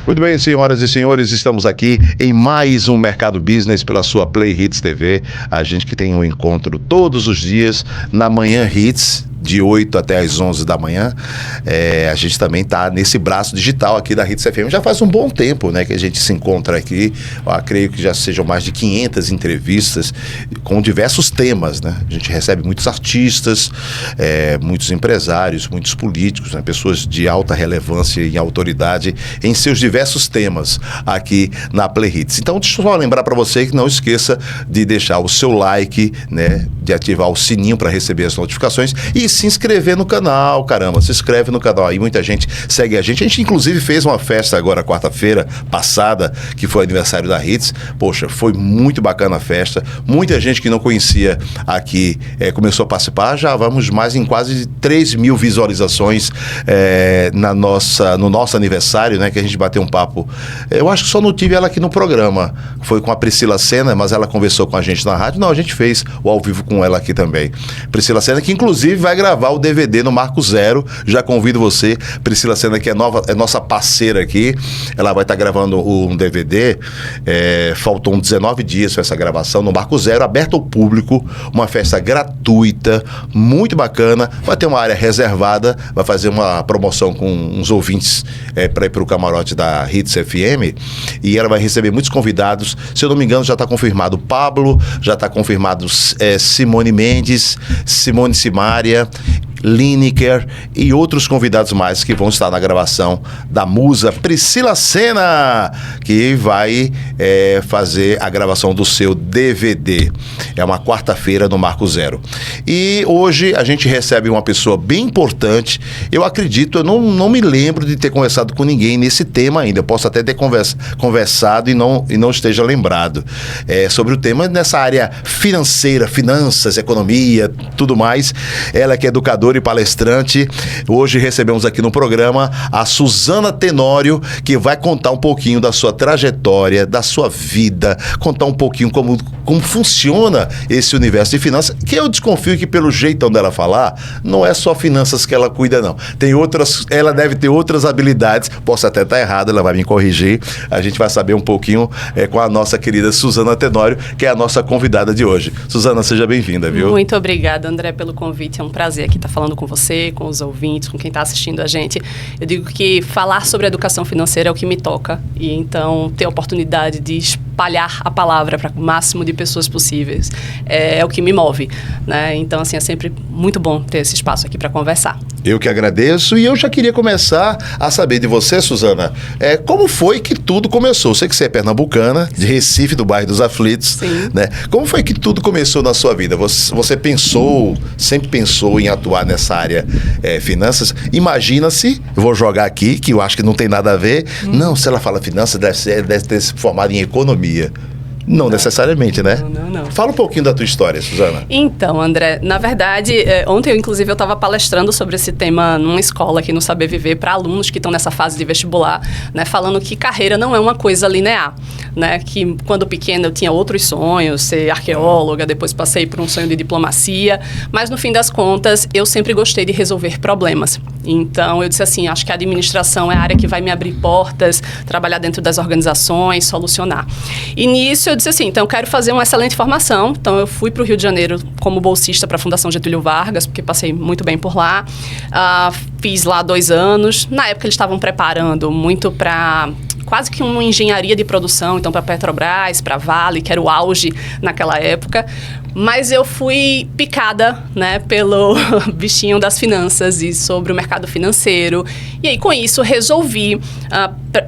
Muito bem, senhoras e senhores, estamos aqui em mais um Mercado Business pela sua Play Hits TV. A gente que tem um encontro todos os dias na Manhã Hits, de 8 até as 11 da manhã. A gente também está nesse braço digital aqui da Hits FM. Já faz um bom tempo, né, que a gente se encontra aqui. Creio que já sejam mais de 500 entrevistas com diversos temas, né? A gente recebe muitos artistas, muitos empresários, muitos políticos, né, pessoas de alta relevância e autoridade em seus diversos temas aqui na Play Hits. Então, deixa eu só lembrar para você que não esqueça de deixar o seu like, né, de ativar o sininho para receber as notificações e se inscrever no canal. Caramba, se inscreve no canal aí, muita gente segue a gente. A gente inclusive fez uma festa agora quarta-feira passada, que foi aniversário da Hits. Poxa, foi muito bacana a festa, muita gente que não conhecia aqui começou a participar. Já vamos mais em quase 3 mil visualizações no nosso aniversário, né, que a gente bateu um papo. Eu acho que só não tive ela aqui no programa, foi com a Priscila Senna, mas ela conversou com a gente na rádio. Não, a gente fez o ao vivo com ela aqui também. Priscila Senna, que inclusive vai gravar o DVD no Marco Zero. Já convido você, Priscila Senna, que é nossa parceira aqui. Ela vai estar gravando um DVD. Faltam 19 dias para essa gravação no Marco Zero, aberto ao público, uma festa gratuita, muito bacana. Vai ter uma área reservada, vai fazer uma promoção com uns ouvintes para ir para o camarote da Hits FM, e ela vai receber muitos convidados. Se eu não me engano, já está confirmado Pablo, já está confirmado Simone Mendes, Simone Simaria, Lineker e outros convidados mais que vão estar na gravação da musa Priscila Senna, que vai fazer a gravação do seu DVD. É uma quarta-feira no Marco Zero. E hoje a gente recebe uma pessoa bem importante. Eu acredito, eu não me lembro de ter conversado com ninguém nesse tema ainda. Eu posso até ter conversado e não esteja lembrado sobre o tema nessa área financeira, finanças, economia, tudo mais. Ela que é educadora e palestrante. Hoje recebemos aqui no programa a Suzana Tenório, que vai contar um pouquinho da sua trajetória, da sua vida, contar um pouquinho como funciona esse universo de finanças, que eu desconfio que pelo jeitão dela falar, não é só finanças que ela cuida, não. Ela deve ter outras habilidades, posso até estar errado, ela vai me corrigir. A gente vai saber um pouquinho com a nossa querida Suzana Tenório, que é a nossa convidada de hoje. Suzana, seja bem-vinda, viu? Muito obrigada, André, pelo convite. É um prazer aqui estar falando com você, com os ouvintes, com quem está assistindo a gente. Eu digo que falar sobre educação financeira é o que me toca, e então ter a oportunidade de espalhar a palavra para o máximo de pessoas possíveis é o que me move, né? Então, assim, é sempre muito bom ter esse espaço aqui para conversar. Eu que agradeço, e eu já queria começar a saber de você, Suzana, como foi que tudo começou? Eu sei que você é pernambucana, de Recife, do bairro dos Aflitos. Sim. Né? Como foi que tudo começou na sua vida? Você sempre pensou em atuar nessa área finanças? Imagina-se, eu vou jogar aqui, que eu acho que não tem nada a ver. Não, se ela fala finanças, deve ter se formado em economia. Não necessariamente, né? Não. Fala um pouquinho da tua história, Suzana. Então, André, na verdade, ontem inclusive eu estava palestrando sobre esse tema numa escola aqui no Saber Viver para alunos que estão nessa fase de vestibular, né? Falando que carreira não é uma coisa linear, né? Que quando pequena eu tinha outros sonhos, ser arqueóloga, depois passei por um sonho de diplomacia, mas no fim das contas eu sempre gostei de resolver problemas. Então eu disse assim, acho que a administração é a área que vai me abrir portas, trabalhar dentro das organizações, solucionar. E nisso eu disse assim, então eu quero fazer uma excelente formação. Então eu fui para o Rio de Janeiro como bolsista para a Fundação Getúlio Vargas, porque passei muito bem por lá. Fiz lá 2 anos. Na época eles estavam preparando muito para quase que uma engenharia de produção, então para Petrobras, para Vale, que era o auge naquela época. Mas eu fui picada, né, pelo bichinho das finanças e sobre o mercado financeiro. E aí, com isso, resolvi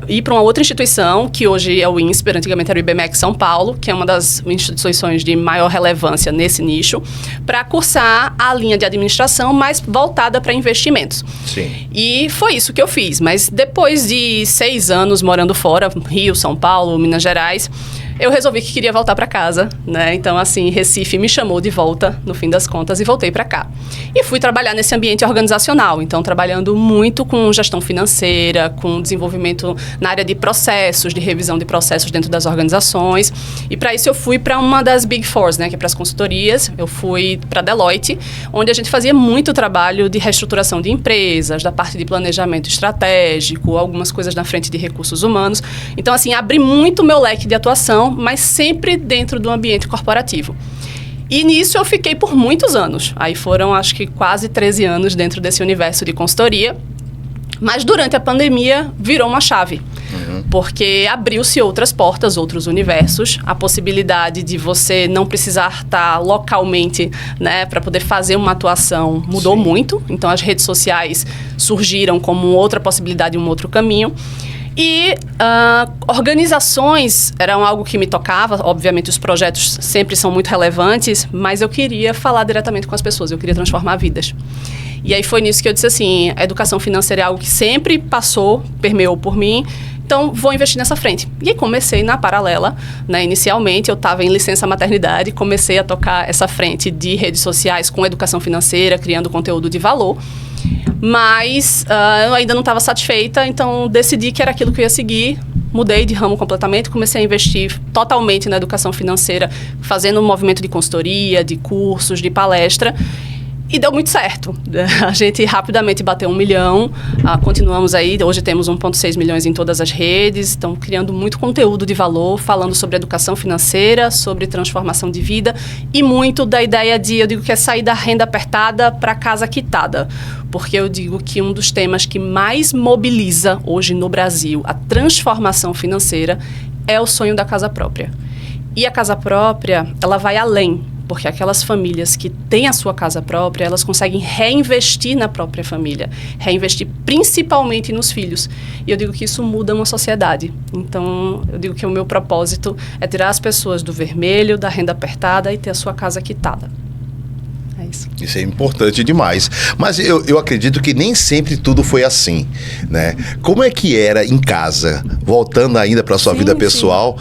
ir para uma outra instituição, que hoje é o INSPER, antigamente era o IBMEC São Paulo, que é uma das instituições de maior relevância nesse nicho, para cursar a linha de administração mais voltada para investimentos. Sim. E foi isso que eu fiz. Mas depois de 6 anos morando fora, Rio, São Paulo, Minas Gerais, eu resolvi que queria voltar para casa, né? Então, assim, Recife me chamou de volta, no fim das contas, e voltei para cá. E fui trabalhar nesse ambiente organizacional, então trabalhando muito com gestão financeira, com desenvolvimento na área de processos, de revisão de processos dentro das organizações. E para isso eu fui para uma das Big Fours, né? Que é para as consultorias. Eu fui para Deloitte, onde a gente fazia muito trabalho de reestruturação de empresas, da parte de planejamento estratégico, algumas coisas na frente de recursos humanos. Então, assim, abri muito meu leque de atuação, mas sempre dentro do ambiente corporativo. E nisso eu fiquei por muitos anos. Aí foram, acho que, quase 13 anos dentro desse universo de consultoria. Mas durante a pandemia virou uma chave. Porque abriu-se outras portas, outros universos. A possibilidade de você não precisar estar localmente, né, para poder fazer uma atuação mudou muito. Então, as redes sociais surgiram como outra possibilidade, um outro caminho. E organizações eram algo que me tocava. Obviamente, os projetos sempre são muito relevantes, mas eu queria falar diretamente com as pessoas, eu queria transformar vidas. E aí foi nisso que eu disse assim, a educação financeira é algo que sempre permeou por mim, então vou investir nessa frente. E aí comecei na paralela, né? Inicialmente eu estava em licença maternidade, comecei a tocar essa frente de redes sociais com educação financeira, criando conteúdo de valor. Mas eu ainda não estava satisfeita, então decidi que era aquilo que eu ia seguir. Mudei de ramo completamente, comecei a investir totalmente na educação financeira, fazendo um movimento de consultoria, de cursos, de palestra. E deu muito certo. A gente rapidamente bateu 1 milhão, continuamos aí, hoje temos 1,6 milhões em todas as redes, estamos criando muito conteúdo de valor, falando sobre educação financeira, sobre transformação de vida e muito da ideia de, eu digo que é sair da renda apertada para casa quitada. Porque eu digo que um dos temas que mais mobiliza hoje no Brasil a transformação financeira é o sonho da casa própria. E a casa própria, ela vai além. Porque aquelas famílias que têm a sua casa própria, elas conseguem reinvestir na própria família. Reinvestir principalmente nos filhos. E eu digo que isso muda uma sociedade. Então, eu digo que o meu propósito é tirar as pessoas do vermelho, da renda apertada e ter a sua casa quitada. É isso. Isso é importante demais. Mas eu acredito que nem sempre tudo foi assim, né? Como é que era em casa, voltando ainda para a sua vida pessoal...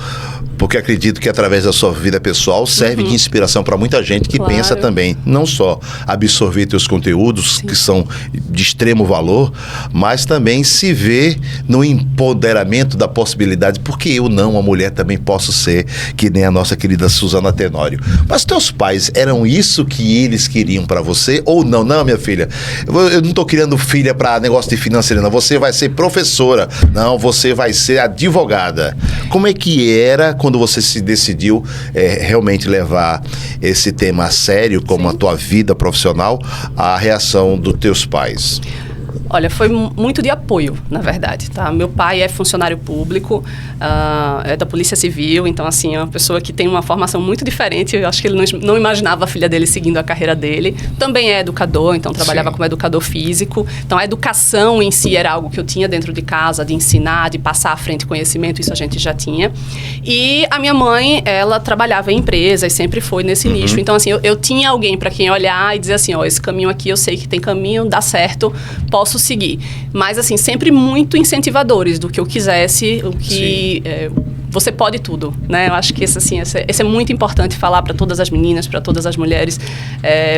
Porque acredito que através da sua vida pessoal serve de inspiração para muita gente que pensa também, não só absorver teus conteúdos, que são de extremo valor, mas também se ver no empoderamento da possibilidade, porque eu não, uma mulher também posso ser, que nem a nossa querida Suzana Tenório. Mas teus pais, eram isso que eles queriam para você ou não? Não, minha filha, eu não estou criando filha para negócio de financeiro, não. Você vai ser professora, não, você vai ser advogada. Como é que era quando você se decidiu realmente levar esse tema a sério, como a tua vida profissional, a reação dos teus pais? Olha, foi muito de apoio, na verdade, tá? Meu pai é funcionário público, é da Polícia Civil, então, assim, é uma pessoa que tem uma formação muito diferente. Eu acho que ele não imaginava a filha dele seguindo a carreira dele. Também é educador, então trabalhava como educador físico. Então, a educação em si era algo que eu tinha dentro de casa, de ensinar, de passar à frente conhecimento, isso a gente já tinha. E a minha mãe, ela trabalhava em empresas, sempre foi nesse nicho. Então, assim, eu tinha alguém para quem olhar e dizer assim, ó, esse caminho aqui eu sei que tem caminho, dá certo, posso seguir. Mas, assim, sempre muito incentivadores do que eu quisesse, o que você pode tudo, né? Eu acho que esse é muito importante falar para todas as meninas, para todas as mulheres.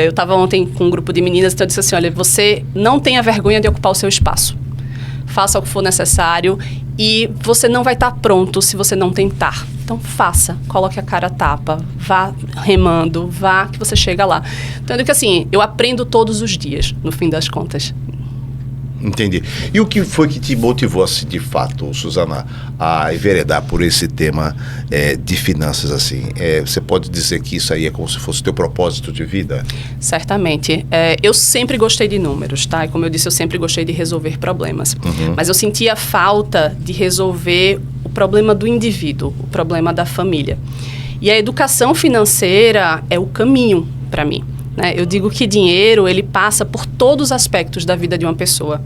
Eu estava ontem com um grupo de meninas, então eu disse assim, olha, você não tenha vergonha de ocupar o seu espaço. Faça o que for necessário e você não vai estar pronto se você não tentar. Então, faça, coloque a cara a tapa, vá remando, vá que você chega lá. Então, eu digo que assim, eu aprendo todos os dias, no fim das contas. Entendi. E o que foi que te motivou, assim, de fato, Suzana, a enveredar por esse tema de finanças, assim? Você pode dizer que isso aí é como se fosse o teu propósito de vida? Certamente. Eu sempre gostei de números, tá? E como eu disse, eu sempre gostei de resolver problemas. Mas eu sentia falta de resolver o problema do indivíduo, o problema da família. E a educação financeira é o caminho para mim. Eu digo que dinheiro, ele passa por todos os aspectos da vida de uma pessoa.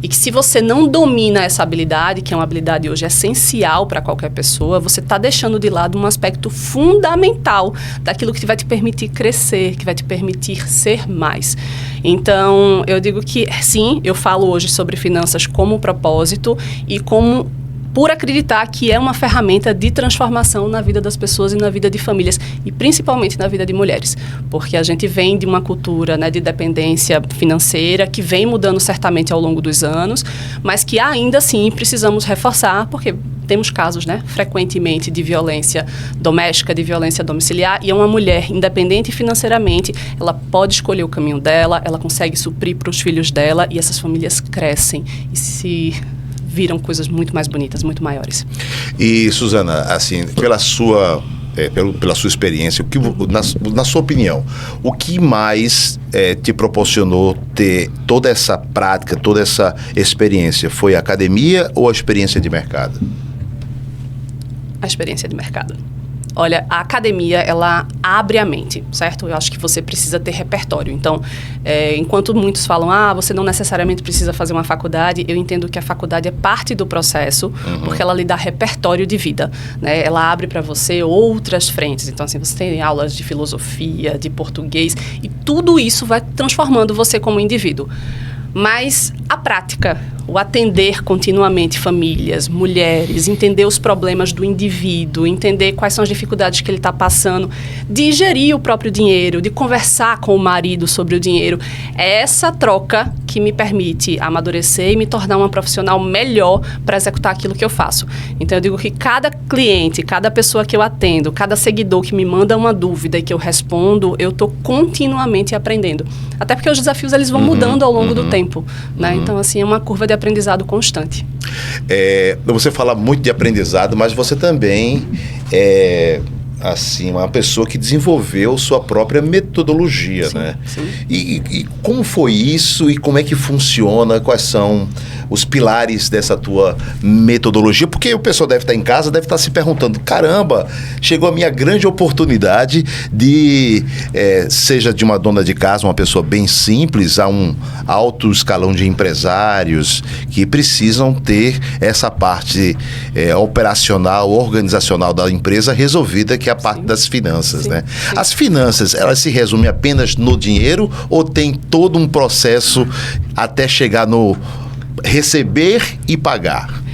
E que se você não domina essa habilidade, que é uma habilidade hoje essencial para qualquer pessoa, você está deixando de lado um aspecto fundamental daquilo que vai te permitir crescer, que vai te permitir ser mais. Então, eu digo que, sim, eu falo hoje sobre finanças como propósito e como por acreditar que é uma ferramenta de transformação na vida das pessoas e na vida de famílias, e principalmente na vida de mulheres, porque a gente vem de uma cultura, né, de dependência financeira que vem mudando certamente ao longo dos anos, mas que ainda assim precisamos reforçar, porque temos casos, né, frequentemente de violência doméstica, de violência domiciliar, e uma mulher independente financeiramente, ela pode escolher o caminho dela, ela consegue suprir para os filhos dela, e essas famílias crescem e se viram coisas muito mais bonitas, muito maiores. E, Suzana, assim, pela sua experiência, na sua opinião, o que mais te proporcionou ter toda essa prática, toda essa experiência? Foi a academia ou a experiência de mercado? A experiência de mercado. Olha, a academia, ela abre a mente, certo? Eu acho que você precisa ter repertório. Então, enquanto muitos falam, você não necessariamente precisa fazer uma faculdade, eu entendo que a faculdade é parte do processo, porque ela lhe dá repertório de vida, né? Ela abre para você outras frentes. Então, assim, você tem aulas de filosofia, de português, e tudo isso vai transformando você como indivíduo. Mas a prática, o atender continuamente famílias, mulheres, entender os problemas do indivíduo, entender quais são as dificuldades que ele está passando, de gerir o próprio dinheiro, de conversar com o marido sobre o dinheiro, é essa troca que me permite amadurecer e me tornar uma profissional melhor para executar aquilo que eu faço. Então, eu digo que cada cliente, cada pessoa que eu atendo, cada seguidor que me manda uma dúvida e que eu respondo, eu estou continuamente aprendendo. Até porque os desafios eles vão mudando ao longo do tempo, né? Então, assim, é uma curva de aprendizado constante. Você fala muito de aprendizado, mas você também assim, uma pessoa que desenvolveu sua própria metodologia, sim, né? Sim. E como foi isso e como é que funciona? Quais são os pilares dessa tua metodologia? Porque o pessoal deve estar em casa, deve estar se perguntando, caramba, chegou a minha grande oportunidade de, seja de uma dona de casa, uma pessoa bem simples, a um alto escalão de empresários que precisam ter essa parte operacional, organizacional da empresa resolvida, que é a parte das finanças, né? Sim. As finanças, elas se resumem apenas no dinheiro ou tem todo um processo até chegar no receber e pagar?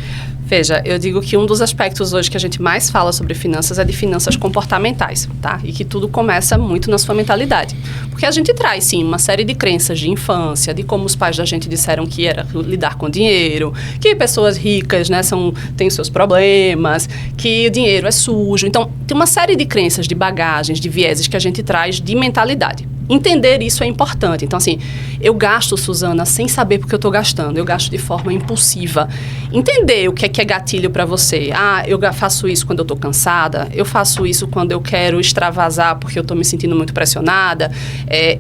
Veja, eu digo que um dos aspectos hoje que a gente mais fala sobre finanças é de finanças comportamentais, tá? E que tudo começa muito na sua mentalidade. Porque a gente traz, sim, uma série de crenças de infância, de como os pais da gente disseram que era lidar com dinheiro, que pessoas ricas, né, têm os seus problemas, que o dinheiro é sujo. Então, tem uma série de crenças, de bagagens, de vieses que a gente traz de mentalidade. Entender isso é importante. Então, assim, eu gasto, Suzana, sem saber porque eu estou gastando. Eu gasto de forma impulsiva. Entender o que é gatilho para você. Eu faço isso quando eu estou cansada. Eu faço isso quando eu quero extravasar porque eu estou me sentindo muito pressionada.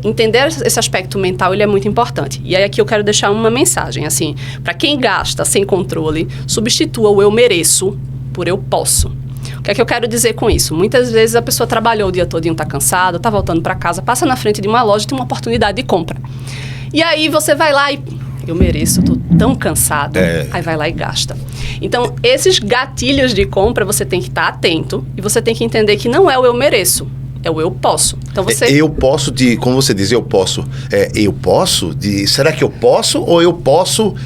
Entender esse aspecto mental, ele é muito importante. E aí aqui eu quero deixar uma mensagem, assim, para quem gasta sem controle, substitua o eu mereço por eu posso. O que é que eu quero dizer com isso? Muitas vezes a pessoa trabalhou o dia todinho, está cansada, está voltando para casa, passa na frente de uma loja e tem uma oportunidade de compra. E aí você vai lá e... Eu mereço, estou tão cansado. Aí vai lá e gasta. Então, esses gatilhos de compra, você tem que estar atento e você tem que entender que não é o eu mereço. É o eu posso. Então você... Eu posso como você diz, eu posso. Eu posso? Será que eu posso? Ou eu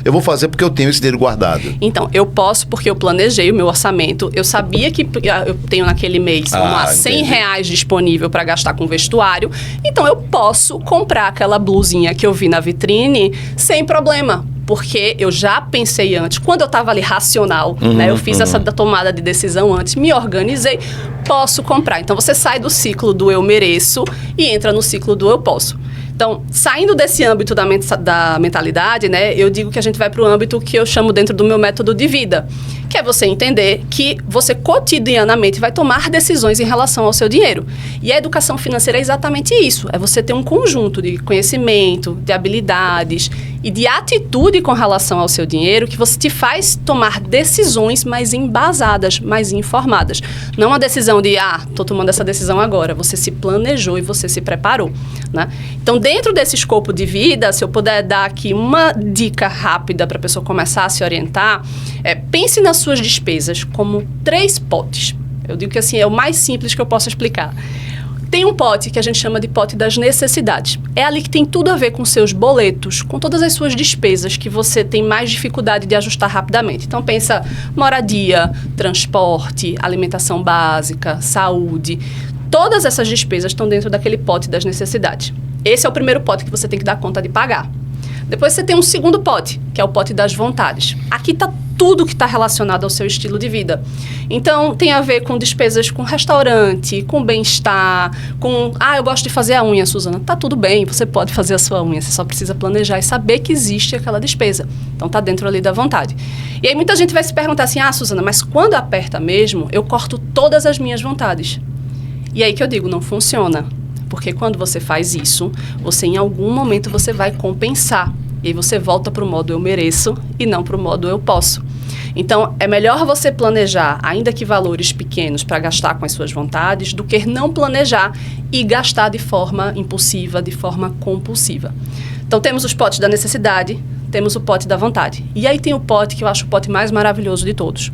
vou fazer porque eu tenho esse dinheiro guardado? Então, eu posso porque eu planejei o meu orçamento. Eu sabia que eu tenho naquele mês, vamos lá, R$100 disponível para gastar com vestuário. Então, eu posso comprar aquela blusinha que eu vi na vitrine sem problema. Porque eu já pensei antes, quando eu estava ali racional, né? Eu fiz essa tomada de decisão antes, me organizei, posso comprar. Então, você sai do ciclo do eu mereço e entra no ciclo do eu posso. Então, saindo desse âmbito da mentalidade, né, eu digo que a gente vai para o âmbito que eu chamo dentro do meu método de vida, que é você entender que você cotidianamente vai tomar decisões em relação ao seu dinheiro. E a educação financeira é exatamente isso, é você ter um conjunto de conhecimento, de habilidades e de atitude com relação ao seu dinheiro que você te faz tomar decisões mais embasadas, mais informadas. Não uma decisão de, estou tomando essa decisão agora. Você se planejou e você se preparou, né? Então, dentro desse escopo de vida, se eu puder dar aqui uma dica rápida para a pessoa começar a se orientar, pense nas suas despesas como 3 potes. Eu digo que assim, é o mais simples que eu posso explicar. Tem um pote que a gente chama de pote das necessidades. É ali que tem tudo a ver com seus boletos, com todas as suas despesas que você tem mais dificuldade de ajustar rapidamente. Então pensa moradia, transporte, alimentação básica, saúde. Todas essas despesas estão dentro daquele pote das necessidades. Esse é o primeiro pote que você tem que dar conta de pagar. Depois você tem um segundo pote, que é o pote das vontades. Aqui está tudo que está relacionado ao seu estilo de vida. Então, tem a ver com despesas com restaurante, com bem-estar, com... eu gosto de fazer a unha, Suzana. Tá tudo bem, você pode fazer a sua unha, você só precisa planejar e saber que existe aquela despesa. Então, tá dentro ali da vontade. E aí, muita gente vai se perguntar assim, Suzana, mas quando aperta mesmo, eu corto todas as minhas vontades. E aí que eu digo, não funciona. Porque quando você faz isso, você em algum momento você vai compensar. E aí você volta para o modo eu mereço e não para o modo eu posso. Então, é melhor você planejar, ainda que valores pequenos, para gastar com as suas vontades, do que não planejar e gastar de forma impulsiva, de forma compulsiva. Então, temos os potes da necessidade, temos o pote da vontade. E aí tem o pote que eu acho o pote mais maravilhoso de todos,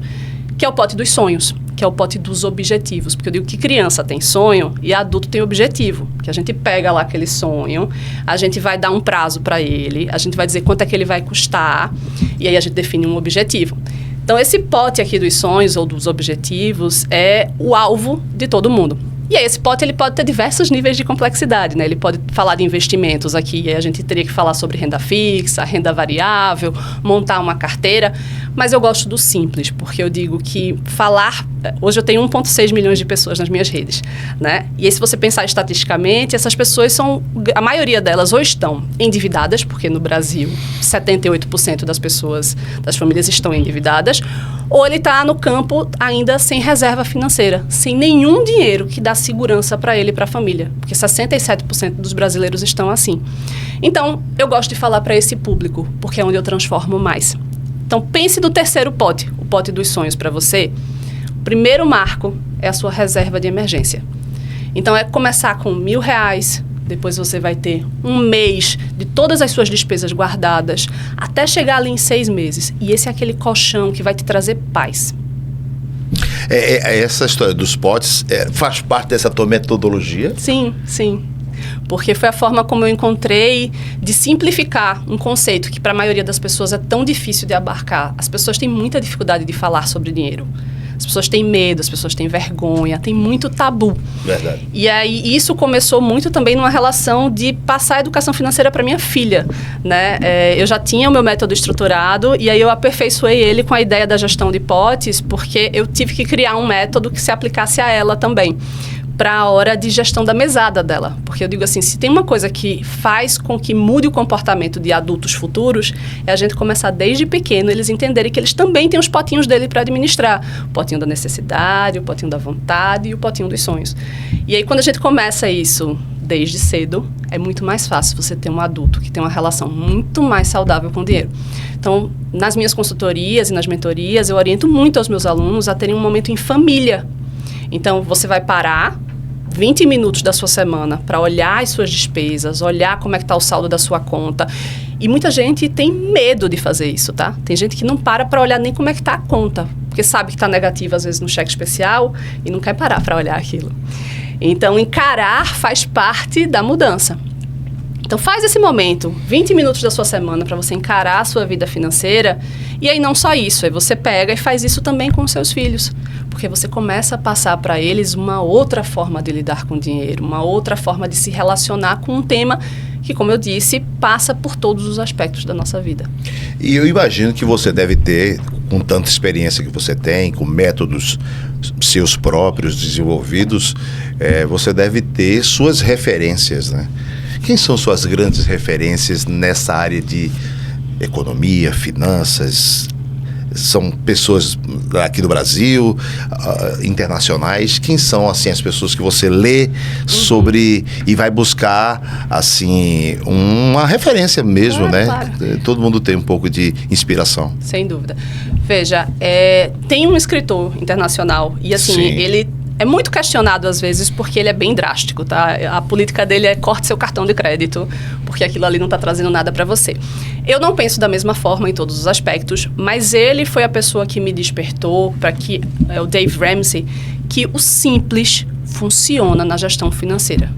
que é o pote dos sonhos, que é o pote dos objetivos. Porque eu digo que criança tem sonho e adulto tem objetivo. Que a gente pega lá aquele sonho, a gente vai dar um prazo para ele, a gente vai dizer quanto é que ele vai custar, e aí a gente define um objetivo. Então, esse pote aqui dos sonhos ou dos objetivos é o alvo de todo mundo. E aí, esse pote ele pode ter diversos níveis de complexidade, né? Ele pode falar de investimentos aqui, e aí a gente teria que falar sobre renda fixa, renda variável, montar uma carteira. Mas eu gosto do simples, porque eu digo que falar... Hoje eu tenho 1,6 milhões de pessoas nas minhas redes, né? E aí, se você pensar estatisticamente, essas pessoas são... A maioria delas ou estão endividadas, porque no Brasil 78% das pessoas, das famílias estão endividadas, ou ele está no campo ainda sem reserva financeira, sem nenhum dinheiro que dá segurança para ele e para a família, porque 67% dos brasileiros estão assim. Então, eu gosto de falar para esse público, porque é onde eu transformo mais. Então, pense no terceiro pote, o pote dos sonhos para você. O primeiro marco é a sua reserva de emergência. Então, é começar com R$1.000, depois você vai ter um mês de todas as suas despesas guardadas, até chegar ali em 6 meses. E esse é aquele colchão que vai te trazer paz. Essa história dos potes faz parte dessa tua metodologia? Sim, sim. Porque foi a forma como eu encontrei de simplificar um conceito que para a maioria das pessoas é tão difícil de abarcar. As pessoas têm muita dificuldade de falar sobre dinheiro. As pessoas têm medo, as pessoas têm vergonha, tem muito tabu. Verdade. E aí isso começou muito também numa relação de passar a educação financeira para minha filha, né? Eu já tinha o meu método estruturado e aí eu aperfeiçoei ele com a ideia da gestão de potes, porque eu tive que criar um método que se aplicasse a ela também, para a hora de gestão da mesada dela. Porque eu digo assim, se tem uma coisa que faz com que mude o comportamento de adultos futuros, é a gente começar desde pequeno, eles entenderem que eles também têm os potinhos dele para administrar. O potinho da necessidade, o potinho da vontade e o potinho dos sonhos. E aí, quando a gente começa isso desde cedo, é muito mais fácil você ter um adulto que tem uma relação muito mais saudável com o dinheiro. Então, nas minhas consultorias e nas mentorias, eu oriento muito aos meus alunos a terem um momento em família. Então, você vai parar 20 minutos da sua semana para olhar as suas despesas, olhar como é que está o saldo da sua conta. E muita gente tem medo de fazer isso, tá? Tem gente que não para olhar nem como é que está a conta, porque sabe que está negativa às vezes no cheque especial e não quer parar para olhar aquilo. Então, encarar faz parte da mudança. Então, faz esse momento, 20 minutos da sua semana para você encarar a sua vida financeira. E aí, não só isso, aí você pega e faz isso também com os seus filhos. Porque você começa a passar para eles uma outra forma de lidar com o dinheiro, uma outra forma de se relacionar com um tema que, como eu disse, passa por todos os aspectos da nossa vida. E eu imagino que você deve ter, com tanta experiência que você tem, com métodos seus próprios desenvolvidos, você deve ter suas referências, né? Quem são suas grandes referências nessa área de economia, finanças? São pessoas aqui do Brasil, internacionais? Quem são, assim, as pessoas que você lê sobre e vai buscar, assim, uma referência mesmo, claro, né? Claro. Todo mundo tem um pouco de inspiração. Sem dúvida. Veja, tem um escritor internacional e, assim, Sim. ele é muito questionado às vezes porque ele é bem drástico, tá? A política dele é corte seu cartão de crédito, porque aquilo ali não está trazendo nada para você. Eu não penso da mesma forma em todos os aspectos, mas ele foi a pessoa que me despertou para que, o Dave Ramsey, que o simples funciona na gestão financeira.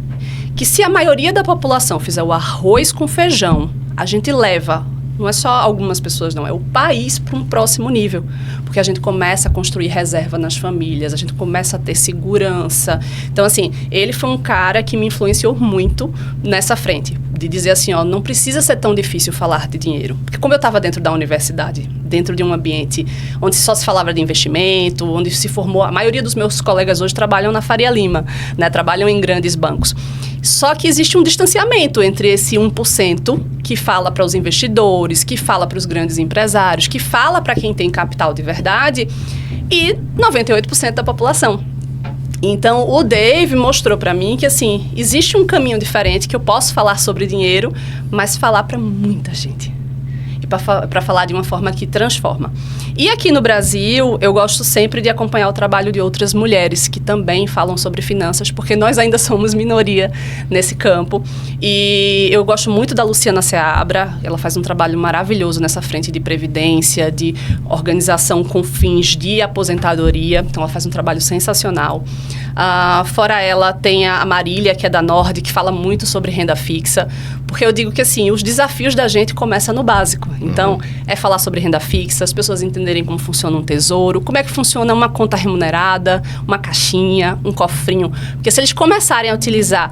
Que se a maioria da população fizer o arroz com feijão, a gente leva, não é só algumas pessoas não, é o país para um próximo nível. Porque a gente começa a construir reserva nas famílias, a gente começa a ter segurança. Então, assim, ele foi um cara que me influenciou muito nessa frente. De dizer assim, ó, não precisa ser tão difícil falar de dinheiro. Porque como eu estava dentro da universidade, dentro de um ambiente onde só se falava de investimento, onde se formou... A maioria dos meus colegas hoje trabalham na Faria Lima, né? Trabalham em grandes bancos. Só que existe um distanciamento entre esse 1% que fala para os investidores, que fala para os grandes empresários, que fala para quem tem capital de verdade e 98% da população. Então, o Dave mostrou para mim que, assim, existe um caminho diferente que eu posso falar sobre dinheiro, mas falar para muita gente. E para falar de uma forma que transforma. E aqui no Brasil, eu gosto sempre de acompanhar o trabalho de outras mulheres que também falam sobre finanças, porque nós ainda somos minoria nesse campo. E eu gosto muito da Luciana Seabra, ela faz um trabalho maravilhoso nessa frente de previdência, de organização com fins de aposentadoria, então ela faz um trabalho sensacional. Fora ela, tem a Marília, que é da Nord, que fala muito sobre renda fixa, porque eu digo que, assim, os desafios da gente começam no básico. Então, é falar sobre renda fixa, as pessoas entenderem como funciona um tesouro, como é que funciona uma conta remunerada, uma caixinha, um cofrinho. Porque se eles começarem a utilizar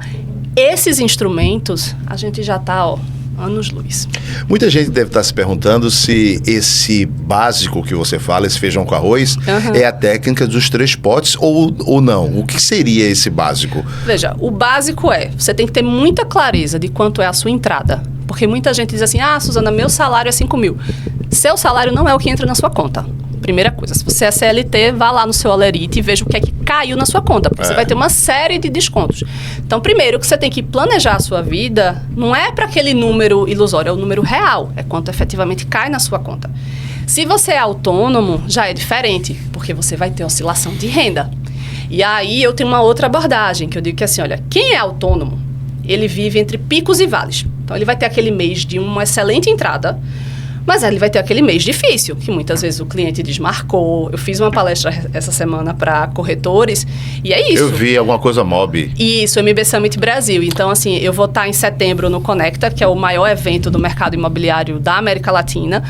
esses instrumentos, a gente já está, anos-luz. Muita gente deve estar se perguntando se esse básico que você fala, esse feijão com arroz, é a técnica dos 3 potes ou não? O que seria esse básico? Veja, o básico você tem que ter muita clareza de quanto é a sua entrada. Porque muita gente diz assim, Suzana, meu salário é 5 mil. Seu salário não é o que entra na sua conta. Primeira coisa, se você é CLT, vá lá no seu Olerite e veja o que é que caiu na sua conta, porque você vai ter uma série de descontos. Então, primeiro, que você tem que planejar a sua vida, não é para aquele número ilusório, é o número real, é quanto efetivamente cai na sua conta. Se você é autônomo, já é diferente, porque você vai ter oscilação de renda. E aí, eu tenho uma outra abordagem, que eu digo que assim, olha, quem é autônomo, ele vive entre picos e vales. Então, ele vai ter aquele mês de uma excelente entrada, mas ele vai ter aquele mês difícil, que muitas vezes o cliente desmarcou. Eu fiz uma palestra essa semana para corretores, e é isso. Eu vi alguma coisa mob. Isso, MB Summit Brasil. Então, assim, eu vou estar em setembro no Conecta, que é o maior evento do mercado imobiliário da América Latina,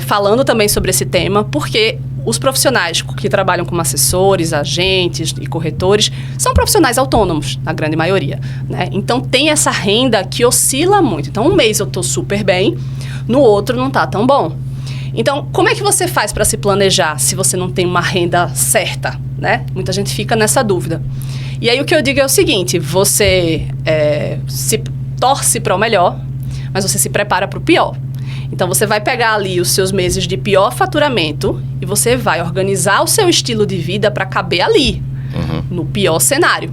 falando também sobre esse tema, porque os profissionais que trabalham como assessores, agentes e corretores são profissionais autônomos, na grande maioria, né? Então, tem essa renda que oscila muito. Então, um mês eu estou super bem, no outro não está tão bom. Então, como é que você faz para se planejar se você não tem uma renda certa, né? Muita gente fica nessa dúvida. E aí, o que eu digo é o seguinte, você se torce para o melhor, mas você se prepara para o pior. Então, você vai pegar ali os seus meses de pior faturamento e você vai organizar o seu estilo de vida para caber ali, no pior cenário.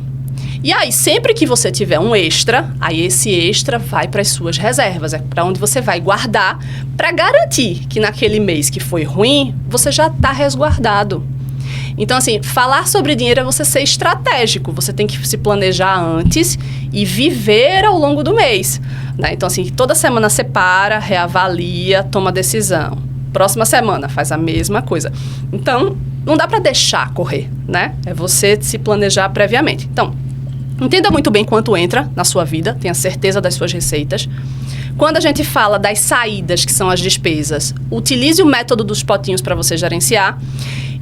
E aí, sempre que você tiver um extra, aí esse extra vai para as suas reservas, é para onde você vai guardar para garantir que naquele mês que foi ruim, você já está resguardado. Então, assim, falar sobre dinheiro é você ser estratégico. Você tem que se planejar antes e viver ao longo do mês, né? Então, assim, toda semana você para, reavalia, toma decisão. Próxima semana faz a mesma coisa. Então, não dá para deixar correr, né? É você se planejar previamente. Então, entenda muito bem quanto entra na sua vida, tenha certeza das suas receitas. Quando a gente fala das saídas, que são as despesas, utilize o método dos potinhos para você gerenciar.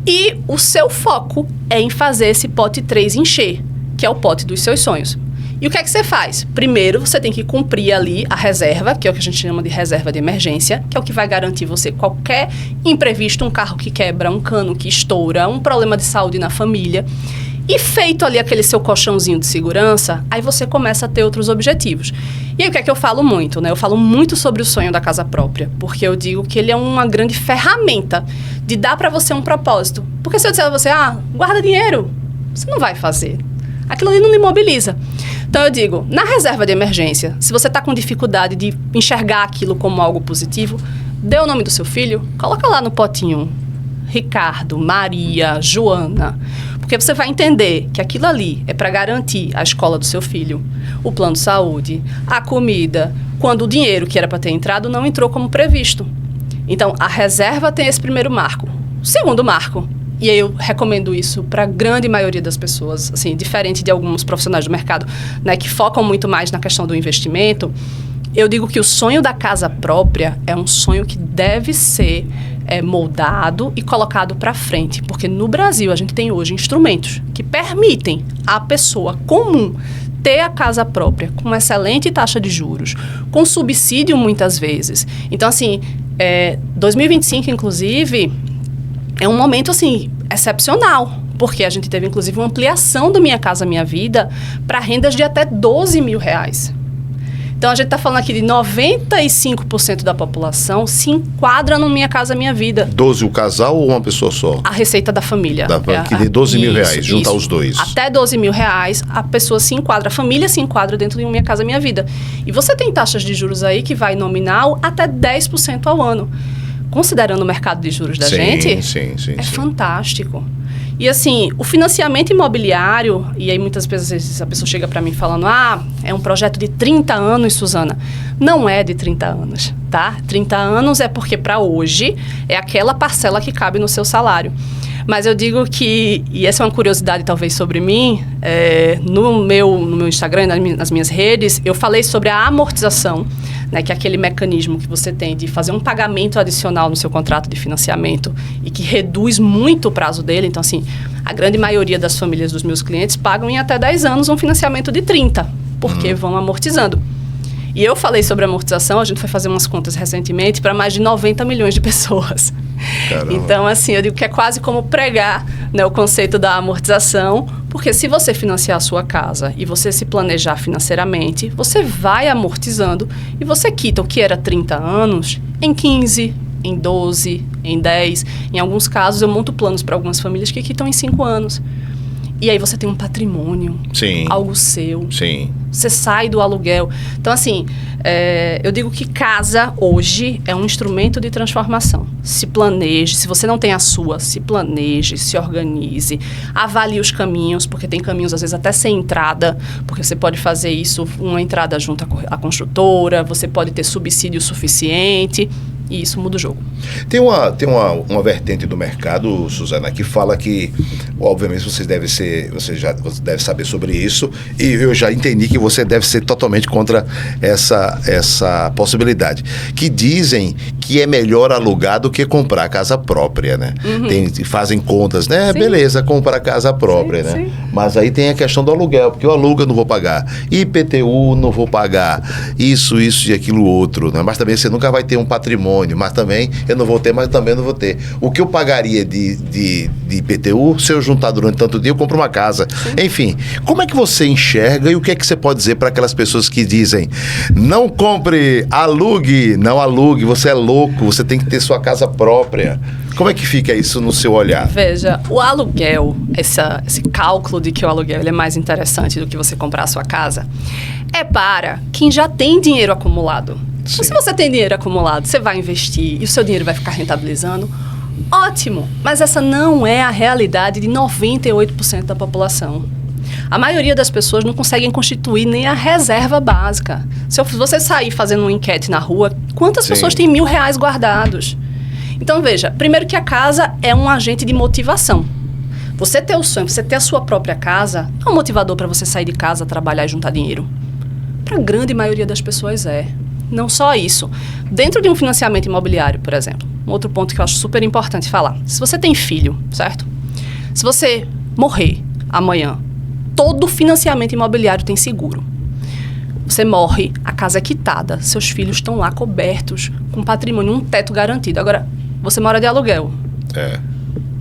E o seu foco é em fazer esse pote 3 encher, que é o pote dos seus sonhos. E o que é que você faz? Primeiro, você tem que cumprir ali a reserva, que é o que a gente chama de reserva de emergência, que é o que vai garantir você qualquer imprevisto, um carro que quebra, um cano que estoura, um problema de saúde na família. E feito ali aquele seu colchãozinho de segurança, aí você começa a ter outros objetivos. E aí o que é que eu falo muito, né? Eu falo muito sobre o sonho da casa própria, porque eu digo que ele é uma grande ferramenta de dar para você um propósito. Porque se eu disser a você, guarda dinheiro, você não vai fazer. Aquilo ali não lhe mobiliza. Então eu digo, na reserva de emergência, se você está com dificuldade de enxergar aquilo como algo positivo, dê o nome do seu filho, coloca lá no potinho Ricardo, Maria, Joana, porque você vai entender que aquilo ali é para garantir a escola do seu filho, o plano de saúde, a comida, quando o dinheiro que era para ter entrado não entrou como previsto. Então, a reserva tem esse primeiro marco. O segundo marco e aí eu recomendo isso para a grande maioria das pessoas, assim, diferente de alguns profissionais do mercado, né, que focam muito mais na questão do investimento, eu digo que o sonho da casa própria é um sonho que deve ser moldado e colocado para frente, porque no Brasil a gente tem hoje instrumentos que permitem à pessoa comum ter a casa própria com uma excelente taxa de juros, com subsídio muitas vezes. Então, assim, 2025, inclusive, é um momento, assim, excepcional, porque a gente teve, inclusive, uma ampliação do Minha Casa Minha Vida para rendas de até R$12 mil. Então, a gente está falando aqui de 95% da população se enquadra no Minha Casa Minha Vida. 12 o casal ou uma pessoa só? A receita da família. Que de 12 mil reais, juntar os dois. Até R$12 mil, a pessoa se enquadra, a família se enquadra dentro de um Minha Casa Minha Vida. E você tem taxas de juros aí que vai nominal até 10% ao ano. Considerando o mercado de juros da gente, sim, fantástico. E assim, o financiamento imobiliário, e aí muitas vezes a pessoa chega para mim falando, é um projeto de 30 anos, Suzana. Não é de 30 anos, tá? 30 anos é porque para hoje é aquela parcela que cabe no seu salário. Mas eu digo que, e essa é uma curiosidade talvez sobre mim, no meu Instagram, nas minhas redes, eu falei sobre a amortização, né, que é aquele mecanismo que você tem de fazer um pagamento adicional no seu contrato de financiamento e que reduz muito o prazo dele. Então, assim, a grande maioria das famílias dos meus clientes pagam em até 10 anos um financiamento de 30, porque vão amortizando. E eu falei sobre amortização, a gente foi fazer umas contas recentemente para mais de 90 milhões de pessoas. Caramba. Então, assim, eu digo que é quase como pregar, né, o conceito da amortização, porque se você financiar a sua casa e você se planejar financeiramente, você vai amortizando e você quita o que era 30 anos em 15, em 12, em 10. Em alguns casos, eu monto planos para algumas famílias que quitam em 5 anos. E aí você tem um patrimônio, algo seu. Sim. Você sai do aluguel. Então, assim, eu digo que casa hoje é um instrumento de transformação. Se planeje. Se você não tem a sua, se planeje, se organize. Avalie os caminhos, porque tem caminhos, às vezes, até sem entrada. Porque você pode fazer isso, uma entrada junto à construtora. Você pode ter subsídio suficiente. E isso muda o jogo. Tem uma vertente do mercado, Suzana, que fala que, obviamente, você já deve saber sobre isso, e eu já entendi que você deve ser totalmente contra essa possibilidade. Que dizem que é melhor alugar do que comprar casa própria, né? Fazem contas, né? Sim. Beleza, comprar casa própria, sim, né? Sim. Mas aí tem a questão do aluguel, porque eu alugo eu não vou pagar, IPTU não vou pagar, isso e aquilo outro, né? Mas também você nunca vai ter um patrimônio, mas também eu não vou ter, mas também não vou ter. O que eu pagaria de IPTU, se eu juntar durante tanto dia, eu compro uma casa. Sim. Enfim, como é que você enxerga e o que é que você pode dizer para aquelas pessoas que dizem, não compre, alugue, não alugue, você é louco, você tem que ter sua casa própria. Como é que fica isso no seu olhar? Veja, o aluguel, esse cálculo de que o aluguel ele é mais interessante do que você comprar a sua casa, é para quem já tem dinheiro acumulado. Então, se você tem dinheiro acumulado, você vai investir e o seu dinheiro vai ficar rentabilizando, ótimo. Mas essa não é a realidade de 98% da população. A maioria das pessoas não conseguem constituir nem a reserva básica. Se você sair fazendo uma enquete na rua, quantas pessoas têm R$1.000 guardados? Então, veja, primeiro que a casa é um agente de motivação. Você ter o sonho, você ter a sua própria casa, é um motivador para você sair de casa, trabalhar e juntar dinheiro. Para a grande maioria das pessoas é. Não só isso. Dentro de um financiamento imobiliário, por exemplo, um outro ponto que eu acho super importante falar. Se você tem filho, certo? Se você morrer amanhã, todo financiamento imobiliário tem seguro. Você morre, a casa é quitada, seus filhos estão lá cobertos, com patrimônio, um teto garantido. Agora, você mora de aluguel.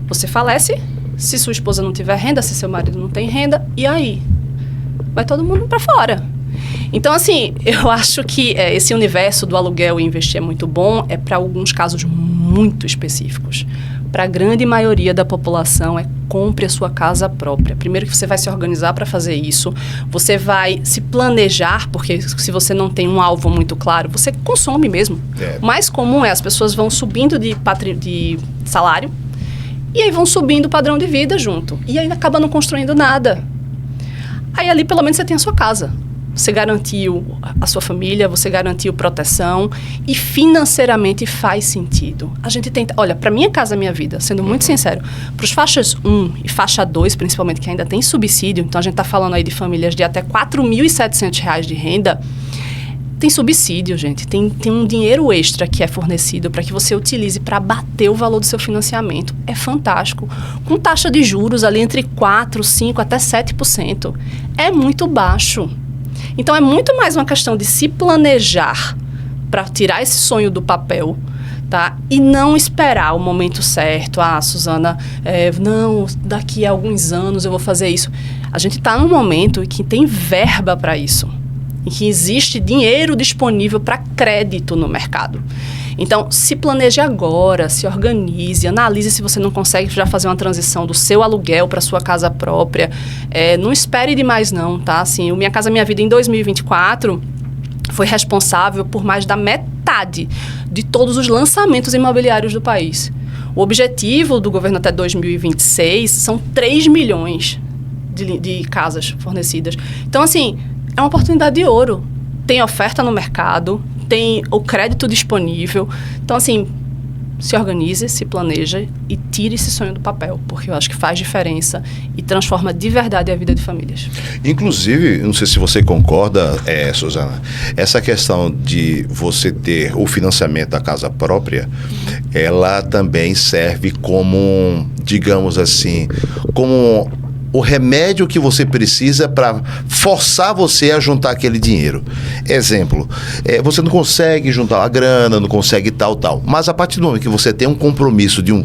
Você falece, se sua esposa não tiver renda, se seu marido não tem renda, e aí? Vai todo mundo para fora. Então, assim, eu acho que esse universo do aluguel e investir é muito bom, é para alguns casos muito específicos. Para a grande maioria da população, compre a sua casa própria. Primeiro que você vai se organizar para fazer isso, você vai se planejar, porque se você não tem um alvo muito claro, você consome mesmo. O mais comum é as pessoas vão subindo de salário e aí vão subindo o padrão de vida junto. E aí acaba não construindo nada. Aí ali pelo menos você tem a sua casa. você garantiu a sua família, você garantiu proteção e financeiramente faz sentido. A gente tenta, olha, para Minha Casa Minha Vida, sendo muito sincero, para os faixas 1 e faixa 2, principalmente, que ainda tem subsídio, então a gente está falando aí de famílias de até R$ 4.700 de renda, tem subsídio, gente, tem um dinheiro extra que é fornecido para que você utilize para bater o valor do seu financiamento. É fantástico. Com taxa de juros ali entre 4%, 5% até 7%. É muito baixo. Então, é muito mais uma questão de se planejar para tirar esse sonho do papel, tá? E não esperar o momento certo. Ah, Suzana, não, daqui a alguns anos eu vou fazer isso. A gente está num momento em que tem verba para isso, em que existe dinheiro disponível para crédito no mercado. Então, se planeje agora, se organize, analise se você não consegue já fazer uma transição do seu aluguel para sua casa própria. Não espere demais não, tá? Assim, o Minha Casa Minha Vida em 2024 foi responsável por mais da metade de todos os lançamentos imobiliários do país. O objetivo do governo até 2026 são 3 milhões de casas fornecidas. Então, assim, é uma oportunidade de ouro. Tem oferta no mercado, tem o crédito disponível. Então, assim, se organize, se planeje e tire esse sonho do papel, porque eu acho que faz diferença e transforma de verdade a vida de famílias. Inclusive, não sei se você concorda, Suzana, essa questão de você ter o financiamento da casa própria, ela também serve como, digamos assim, como o remédio que você precisa para forçar você a juntar aquele dinheiro. Exemplo, você não consegue juntar a grana, não consegue tal. Mas a partir do momento que você tem um compromisso de um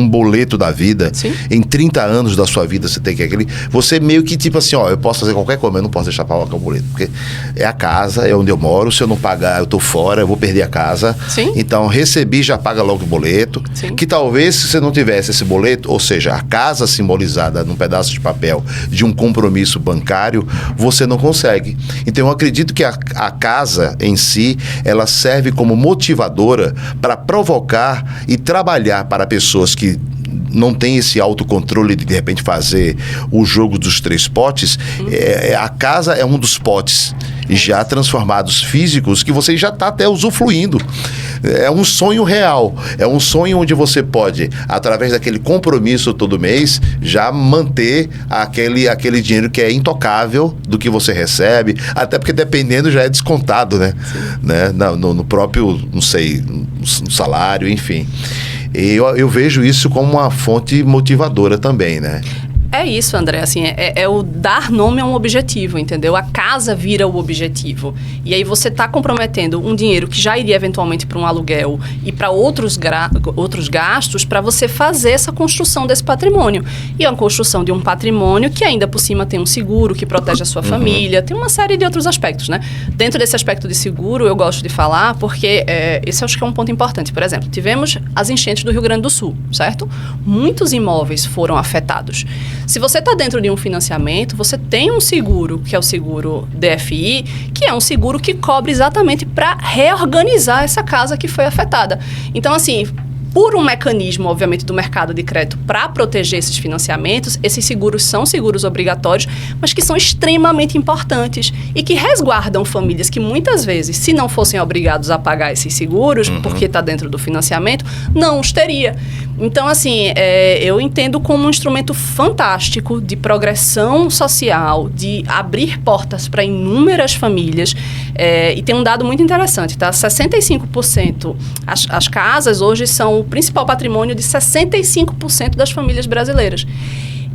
boleto da vida, sim, em 30 anos da sua vida você tem que aquele... Você meio que tipo assim, eu posso fazer qualquer coisa, mas eu não posso deixar para pagar o boleto, porque é a casa, é onde eu moro, se eu não pagar, eu tô fora, eu vou perder a casa. Sim. Então, recebi, já paga logo o boleto. Sim. Que talvez, se você não tivesse esse boleto, ou seja, a casa simbolizada num pedaço de papel de um compromisso bancário, você não consegue. Então, eu acredito que a casa em si, ela serve como motivadora para provocar e trabalhar para a pessoas que não tem esse autocontrole de repente fazer o jogo dos 3 potes. A casa é um dos potes já transformados físicos que você já está até usufruindo. É um sonho real, é um sonho onde você pode, através daquele compromisso todo mês, já manter aquele dinheiro que é intocável do que você recebe, até porque dependendo já é descontado, né? No próprio, não sei, no salário, enfim. Eu vejo isso como uma fonte motivadora também, né? É isso, André, assim, é o dar nome a um objetivo, entendeu? A casa vira o objetivo. E aí você está comprometendo um dinheiro que já iria eventualmente para um aluguel e para outros gastos para você fazer essa construção desse patrimônio. E é uma construção de um patrimônio que ainda por cima tem um seguro que protege a sua família, tem uma série de outros aspectos, né? Dentro desse aspecto de seguro, eu gosto de falar porque esse acho que é um ponto importante. Por exemplo, tivemos as enchentes do Rio Grande do Sul, certo? Muitos imóveis foram afetados. Se você está dentro de um financiamento, você tem um seguro, que é o seguro DFI, que é um seguro que cobre exatamente para reorganizar essa casa que foi afetada. Então, assim, por um mecanismo, obviamente, do mercado de crédito para proteger esses financiamentos, esses seguros são seguros obrigatórios, mas que são extremamente importantes e que resguardam famílias que muitas vezes, se não fossem obrigados a pagar esses seguros, porque está dentro do financiamento, não os teria. Então, assim, eu entendo como um instrumento fantástico de progressão social, de abrir portas para inúmeras famílias. E tem um dado muito interessante, tá? 65%, as casas hoje são o principal patrimônio de 65% das famílias brasileiras.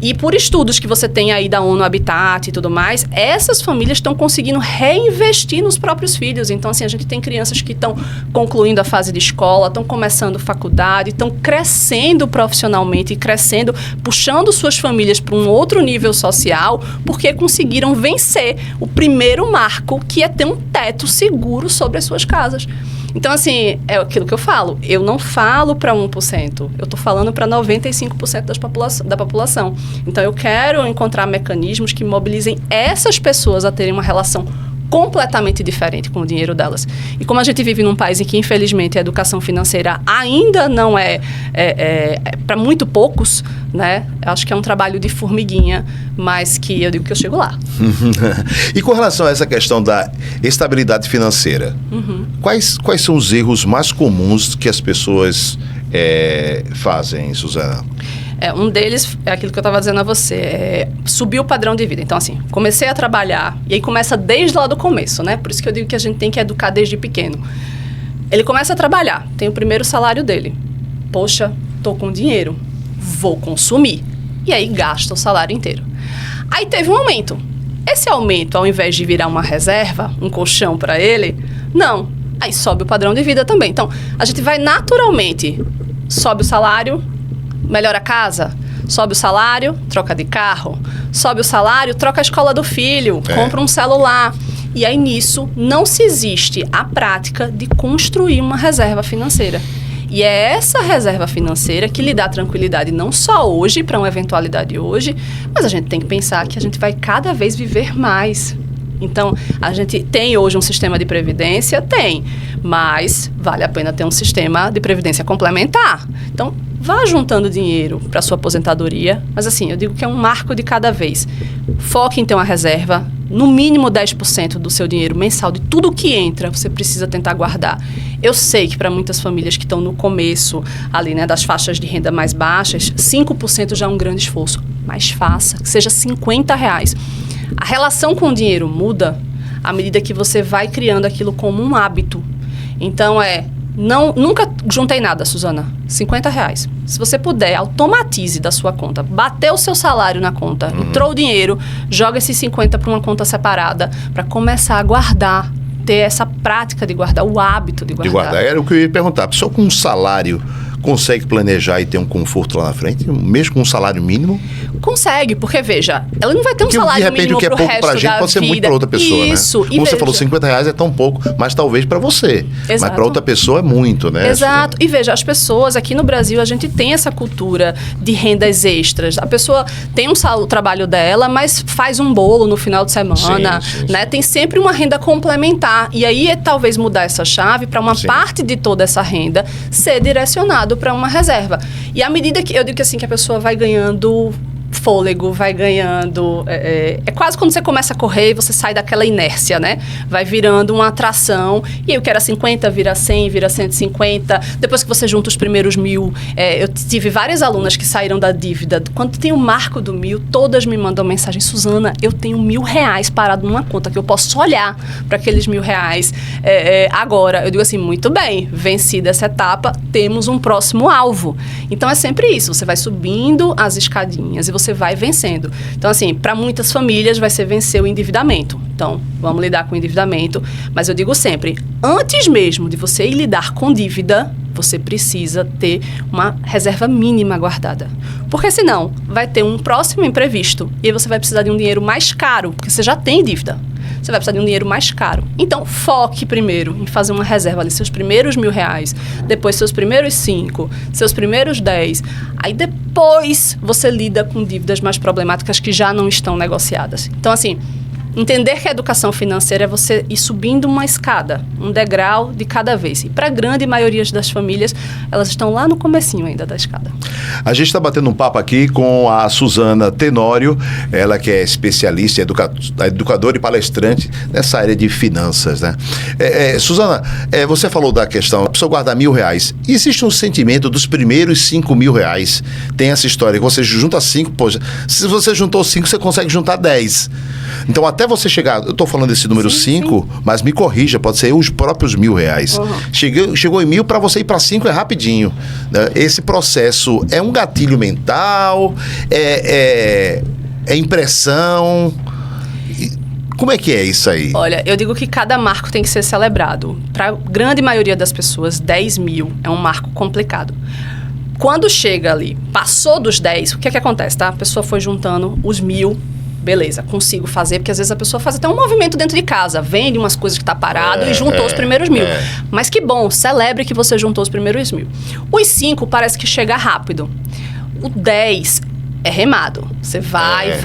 E por estudos que você tem aí da ONU Habitat e tudo mais, essas famílias estão conseguindo reinvestir nos próprios filhos. Então, assim, a gente tem crianças que estão concluindo a fase de escola, estão começando faculdade, estão crescendo profissionalmente e crescendo, puxando suas famílias para um outro nível social, porque conseguiram vencer o primeiro marco, que é ter um teto seguro sobre as suas casas. Então, assim, é aquilo que eu falo. Eu não falo para 1%. Eu estou falando para 95% da população. Então, eu quero encontrar mecanismos que mobilizem essas pessoas a terem uma relação completamente diferente com o dinheiro delas. E como a gente vive num país em que, infelizmente, a educação financeira ainda não é para muito poucos, né? Acho que é um trabalho de formiguinha, mas que eu digo que eu chego lá. E com relação a essa questão da estabilidade financeira, quais são os erros mais comuns que as pessoas fazem, Suzana? Um deles é aquilo que eu estava dizendo a você, subir o padrão de vida. Então, assim, comecei a trabalhar, e aí começa desde lá do começo, né? Por isso que eu digo que a gente tem que educar desde pequeno. Ele começa a trabalhar, tem o primeiro salário dele. Poxa, tô com dinheiro, vou consumir. E aí gasta o salário inteiro. Aí teve um aumento. Esse aumento, ao invés de virar uma reserva, um colchão para ele, não. Aí sobe o padrão de vida também. Então, a gente vai naturalmente, sobe o salário, melhora a casa, sobe o salário, troca de carro, sobe o salário, troca a escola do filho, compra um celular. E aí nisso não se existe a prática de construir uma reserva financeira. E é essa reserva financeira que lhe dá tranquilidade não só hoje, para uma eventualidade hoje, mas a gente tem que pensar que a gente vai cada vez viver mais. Então, a gente tem hoje um sistema de previdência? Tem, mas vale a pena ter um sistema de previdência complementar. Então, vá juntando dinheiro para a sua aposentadoria, mas assim, eu digo que é um marco de cada vez. Foque em ter uma reserva, no mínimo 10% do seu dinheiro mensal, de tudo que entra, você precisa tentar guardar. Eu sei que para muitas famílias que estão no começo, ali, né, das faixas de renda mais baixas, 5% já é um grande esforço. Mas faça, que seja R$50. A relação com o dinheiro muda à medida que você vai criando aquilo como um hábito. Então, nunca juntei nada, Suzana. R$50. Se você puder, automatize da sua conta. Bateu o seu salário na conta, entrou o dinheiro, joga esses 50 para uma conta separada para começar a guardar. Ter essa prática de guardar, o hábito de guardar. De guardar. Era o que eu ia perguntar. A pessoa com um salário consegue planejar e ter um conforto lá na frente, mesmo com um salário mínimo? Consegue, porque veja, ela não vai ter um salário mínimo pro resto da vida. De repente o que é pouco pra gente pode ser muito pra outra pessoa, isso, né? Como você falou, R$50 é tão pouco, mas talvez pra você. Exato. Mas pra outra pessoa é muito, né? Exato. E veja, as pessoas aqui no Brasil, a gente tem essa cultura de rendas extras. A pessoa tem o trabalho dela, mas faz um bolo no final de semana, né? Tem sempre uma renda complementar. E aí é talvez mudar essa chave para uma parte de toda essa renda ser direcionado para uma reserva. E à medida que eu digo que assim que a pessoa vai ganhando fôlego, vai ganhando... É quase quando você começa a correr e você sai daquela inércia, né? Vai virando uma atração. E aí o que era 50 vira 100, vira 150. Depois que você junta os primeiros 1.000... eu tive várias alunas que saíram da dívida. Quando tem o marco do 1.000, todas me mandam mensagem: Suzana, eu tenho R$1.000 parado numa conta que eu posso olhar para aqueles R$1.000. Agora, eu digo assim, muito bem, vencida essa etapa, temos um próximo alvo. Então, é sempre isso. Você vai subindo as escadinhas e você vai vencendo. Então, assim, para muitas famílias vai ser vencer o endividamento. Então, vamos lidar com o endividamento. Mas eu digo sempre, antes mesmo de você ir lidar com dívida, você precisa ter uma reserva mínima guardada. Porque senão, vai ter um próximo imprevisto e aí você vai precisar de um dinheiro mais caro, porque você já tem dívida. Você vai precisar de um dinheiro mais caro. Então, foque primeiro em fazer uma reserva ali, seus primeiros R$1.000, depois seus primeiros 5, seus primeiros 10. Aí depois você lida com dívidas mais problemáticas que já não estão negociadas. Então, assim, entender que a educação financeira é você ir subindo uma escada, um degrau de cada vez. E para a grande maioria das famílias, elas estão lá no comecinho ainda da escada. A gente está batendo um papo aqui com a Suzana Tenório, ela que é especialista, educadora e palestrante nessa área de finanças, né? Suzana, você falou da questão, a pessoa guardar R$1.000. Existe um sentimento dos primeiros R$5.000. Tem essa história, que você junta 5, poxa, se você juntou 5, você consegue juntar 10. Então, até você chegar, eu estou falando desse número 5, mas me corrija, pode ser os próprios R$1.000. Chegou em 1.000, para você ir para 5 é rapidinho. Né? Esse processo é um gatilho mental, é impressão. Como é que é isso aí? Olha, eu digo que cada marco tem que ser celebrado. Para a grande maioria das pessoas, 10.000 é um marco complicado. Quando chega ali, passou dos 10, o que é que acontece, tá? A pessoa foi juntando os 1.000, beleza, consigo fazer, porque às vezes a pessoa faz até um movimento dentro de casa, vende umas coisas que tá parado e juntou os primeiros 1.000. Mas que bom, celebre que você juntou os primeiros 1.000. Os 5 parece que chega rápido. O 10 é remado. Você vai.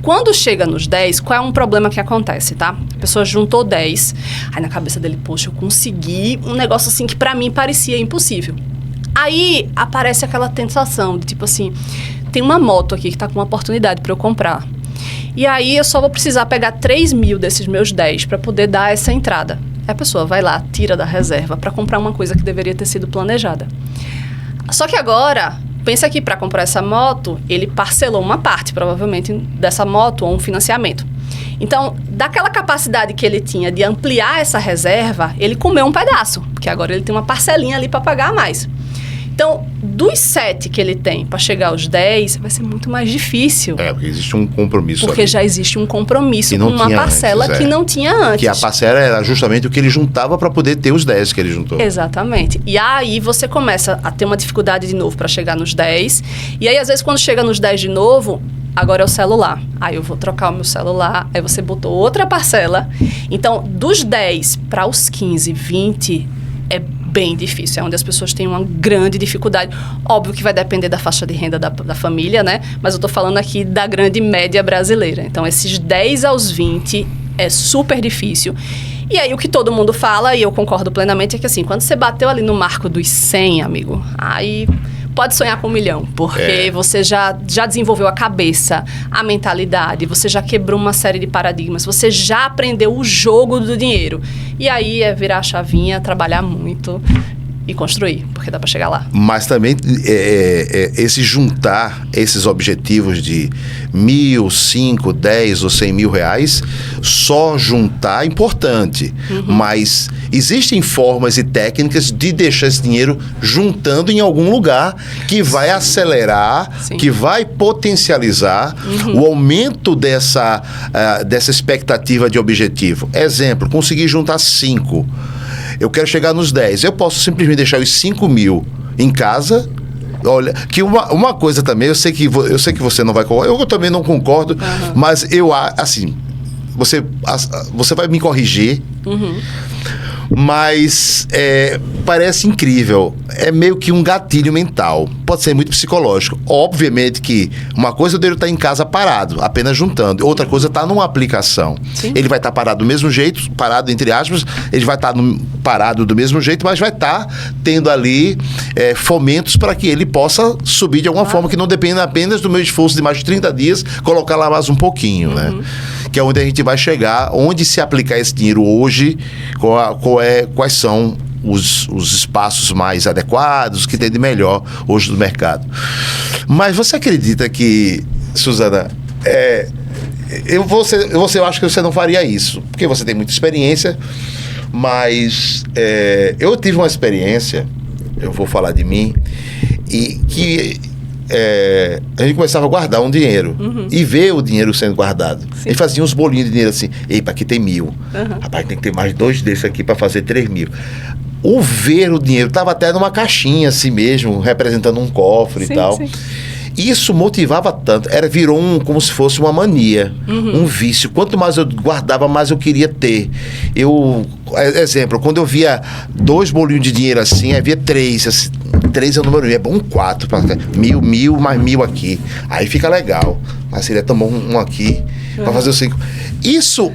Quando chega nos 10, qual é um problema que acontece, tá? A pessoa juntou 10, aí na cabeça dele, poxa, eu consegui um negócio assim que pra mim parecia impossível. Aí aparece aquela tentação de tipo assim, tem uma moto aqui que tá com uma oportunidade pra eu comprar. E aí eu só vou precisar pegar 3 mil desses meus 10 pra poder dar essa entrada. Aí a pessoa vai lá, tira da reserva pra comprar uma coisa que deveria ter sido planejada. Só que agora, pensa que para comprar essa moto, ele parcelou uma parte, provavelmente, dessa moto ou um financiamento. Então, daquela capacidade que ele tinha de ampliar essa reserva, ele comeu um pedaço, porque agora ele tem uma parcelinha ali para pagar mais. Então, dos 7 que ele tem para chegar aos 10, vai ser muito mais difícil. Porque existe um compromisso Porque ali. já existe um compromisso com uma parcela antes, que não tinha antes. Que a parcela era justamente o que ele juntava para poder ter os 10 que ele juntou. Exatamente. E aí você começa a ter uma dificuldade de novo para chegar nos 10. E aí, às vezes, quando chega nos 10 de novo, agora é o celular. Aí eu vou trocar o meu celular, aí você botou outra parcela. Então, dos 10 para os 15, 20, é bem difícil. É onde as pessoas têm uma grande dificuldade. Óbvio que vai depender da faixa de renda da família, né? Mas eu tô falando aqui da grande média brasileira. Então, esses 10 aos 20 é super difícil. E aí, o que todo mundo fala, e eu concordo plenamente, é que assim, quando você bateu ali no marco dos 100, amigo, aí pode sonhar com 1 milhão, porque você já desenvolveu a cabeça, a mentalidade, você já quebrou uma série de paradigmas, você já aprendeu o jogo do dinheiro. E aí é virar a chavinha, trabalhar muito e construir, porque dá para chegar lá. Mas também esse juntar esses objetivos de 1.000, 5, 10 ou 100 mil reais, só juntar é importante. Mas existem formas e técnicas de deixar esse dinheiro juntando em algum lugar que vai acelerar, que vai potencializar o aumento dessa expectativa de objetivo. Exemplo, conseguir juntar 5. Eu quero chegar nos 10. Eu posso simplesmente deixar os 5 mil em casa. Olha, que uma coisa também, eu sei que você não vai concordar, eu também não concordo, mas eu, assim, você vai me corrigir, mas parece incrível. É meio que um gatilho mental. Pode ser muito psicológico. Obviamente que uma coisa dele estar em casa parado, apenas juntando. Outra coisa está numa aplicação. Sim. Ele vai estar parado do mesmo jeito, parado entre aspas, ele vai estar parado do mesmo jeito, mas vai estar tendo ali fomentos para que ele possa subir de alguma forma, que não dependa apenas do meu esforço de mais de 30 dias, colocar lá mais um pouquinho, né? Que é onde a gente vai chegar, onde se aplicar esse dinheiro hoje, quais são os espaços mais adequados, que tem de melhor hoje no mercado. Mas você acredita que, Suzana, eu acho que você não faria isso, porque você tem muita experiência, mas eu tive uma experiência, eu vou falar de mim, e que a gente começava a guardar um dinheiro e ver o dinheiro sendo guardado. Sim. Ele fazia uns bolinhos de dinheiro assim, epa, aqui tem 1.000. Rapaz, tem que ter mais 2 desses aqui para fazer 3 mil. O ver o dinheiro estava até numa caixinha assim mesmo, representando um cofre e tal. Sim. Isso motivava tanto, virou como se fosse uma mania, um vício. Quanto mais eu guardava, mais eu queria ter. Exemplo, quando eu via 2 bolinhos de dinheiro assim, havia 3, assim, 3 é o número 1, é bom 4, 1.000 mais 1.000 aqui, aí fica legal. Mas seria tão bom um aqui, para fazer os 5. Isso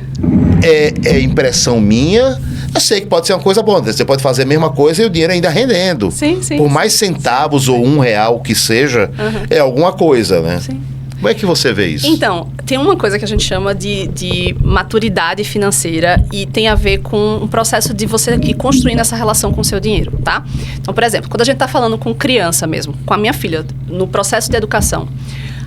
é impressão minha. Eu sei que pode ser uma coisa boa, você pode fazer a mesma coisa e o dinheiro ainda rendendo. Sim, sim. Por mais centavos ou R$1 que seja, é alguma coisa, né? Sim. Como é que você vê isso? Então, tem uma coisa que a gente chama de maturidade financeira e tem a ver com um processo de você ir construindo essa relação com o seu dinheiro, tá? Então, por exemplo, quando a gente está falando com criança mesmo, com a minha filha, no processo de educação,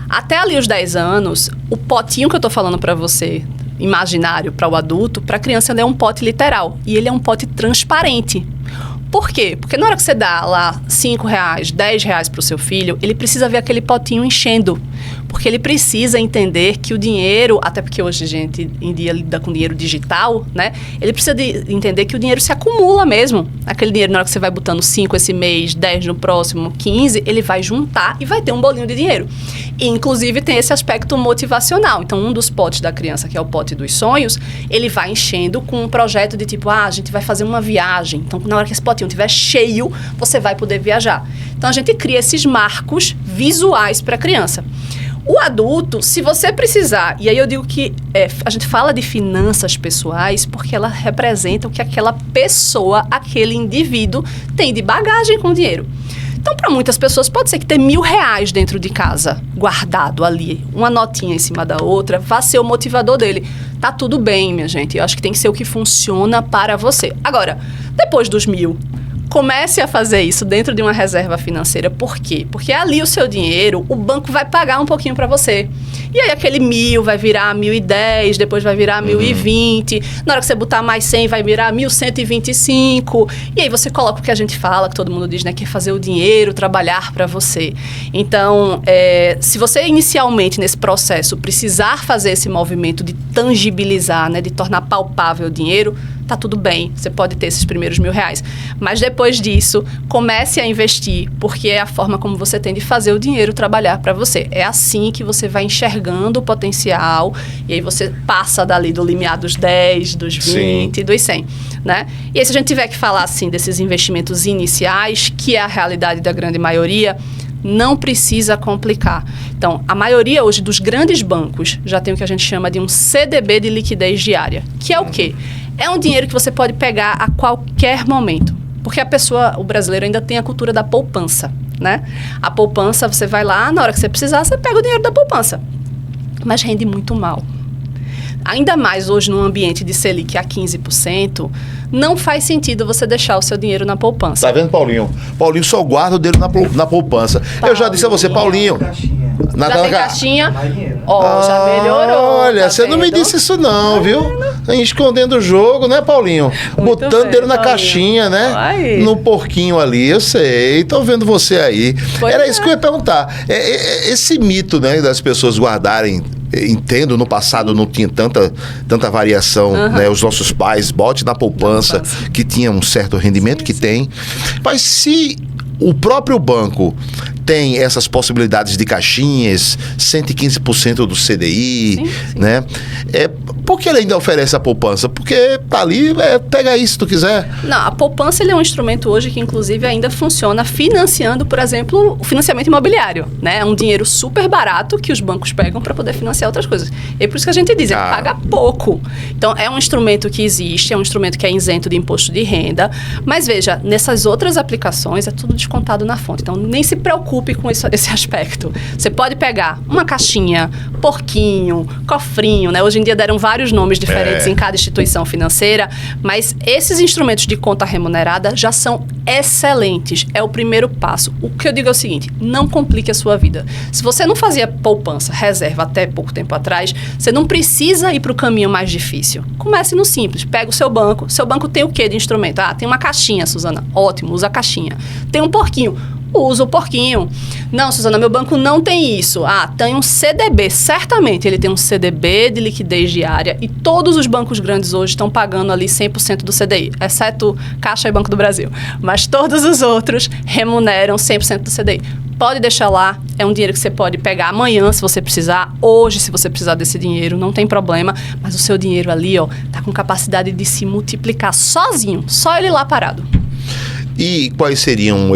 até ali os 10 anos, o potinho que eu tô falando para você, imaginário para o adulto, para a criança ele é um pote literal e ele é um pote transparente. Por quê? Porque na hora que você dá lá R$5, R$10 para o seu filho, ele precisa ver aquele potinho enchendo. Porque ele precisa entender que o dinheiro, até porque hoje a gente em dia lida com dinheiro digital, né? Ele precisa entender que o dinheiro se acumula mesmo. Aquele dinheiro, na hora que você vai botando 5 esse mês, 10 no próximo, 15, ele vai juntar e vai ter um bolinho de dinheiro. E, inclusive, tem esse aspecto motivacional. Então, um dos potes da criança, que é o pote dos sonhos, ele vai enchendo com um projeto de tipo, a gente vai fazer uma viagem. Então, na hora que esse potinho estiver cheio, você vai poder viajar. Então, a gente cria esses marcos visuais para a criança. O adulto, se você precisar, e aí eu digo que a gente fala de finanças pessoais porque ela representa o que aquela pessoa, aquele indivíduo tem de bagagem com o dinheiro. Então, para muitas pessoas, pode ser que ter R$1.000 dentro de casa, guardado ali, uma notinha em cima da outra, vá ser o motivador dele. Tá tudo bem, minha gente. Eu acho que tem que ser o que funciona para você. Agora, depois dos 1.000, comece a fazer isso dentro de uma reserva financeira. Por quê? Porque ali o seu dinheiro, o banco vai pagar um pouquinho para você. E aí aquele 1.000 vai virar 1.010, depois vai virar 1.020. Na hora que você botar mais 100, vai virar 1.125. E aí você coloca o que a gente fala, que todo mundo diz, né? Que é fazer o dinheiro trabalhar para você. Então, se você inicialmente nesse processo precisar fazer esse movimento de tangibilizar, né? De tornar palpável o dinheiro, tá tudo bem, você pode ter esses primeiros R$1.000. Mas depois disso, comece a investir, porque é a forma como você tem de fazer o dinheiro trabalhar para você. É assim que você vai enxergando o potencial, e aí você passa dali do limiar dos 10, dos 20, Sim. dos 100, né? E aí se a gente tiver que falar, assim, desses investimentos iniciais, que é a realidade da grande maioria, não precisa complicar. Então, a maioria hoje dos grandes bancos já tem o que a gente chama de um CDB de liquidez diária, que é o quê? É um dinheiro que você pode pegar a qualquer momento. Porque o brasileiro ainda tem a cultura da poupança, né? A poupança, você vai lá, na hora que você precisar, você pega o dinheiro da poupança. Mas rende muito mal. Ainda mais hoje num ambiente de Selic a 15%, não faz sentido você deixar o seu dinheiro na poupança. Tá vendo, Paulinho? Paulinho só guarda o dinheiro na poupança. Eu já disse a você, Paulinho... Já tem caixinha? Já melhorou. Olha, você não me disse isso não, viu? Escondendo o jogo, né, Paulinho? Muito botando dinheiro na Paulinho. Caixinha, né? Aí. No porquinho ali, eu sei. Tô vendo você aí. Era isso que eu ia perguntar. Esse mito, né, das pessoas guardarem... Entendo, no passado não tinha tanta variação, né? Os nossos pais, bote na poupança, que tinha um certo rendimento, que tem. Mas se o próprio banco tem essas possibilidades de caixinhas, 115% do CDI, né? Por que ele ainda oferece a poupança? Porque tá ali, pega aí se tu quiser. Não, a poupança ele é um instrumento hoje que, inclusive, ainda funciona financiando, por exemplo, o financiamento imobiliário, né? É um dinheiro super barato que os bancos pegam para poder financiar outras coisas. E é por isso que a gente diz, ele paga pouco. Então, é um instrumento que existe, é um instrumento que é isento de imposto de renda, mas veja, nessas outras aplicações é tudo descontado na fonte. Então, nem se preocupe com esse aspecto. Você pode pegar uma caixinha, porquinho, cofrinho, né? Hoje em dia deram vários nomes diferentes em cada instituição financeira, mas esses instrumentos de conta remunerada já são excelentes. É o primeiro passo. O que eu digo é o seguinte, não complique a sua vida. Se você não fazia poupança, reserva até pouco tempo atrás, você não precisa ir para o caminho mais difícil. Comece no simples. Pega o seu banco. Seu banco tem o quê de instrumento? Tem uma caixinha, Suzana. Ótimo, usa a caixinha. Tem um porquinho. Usa o porquinho. Não, Suzana, meu banco não tem isso. Tem um CDB. Certamente ele tem um CDB de liquidez diária e todos os bancos grandes hoje estão pagando ali 100% do CDI, exceto Caixa e Banco do Brasil. Mas todos os outros remuneram 100% do CDI. Pode deixar lá, é um dinheiro que você pode pegar amanhã se você precisar, hoje se você precisar desse dinheiro, não tem problema, mas o seu dinheiro ali, tá com capacidade de se multiplicar sozinho, só ele lá parado. E quais seriam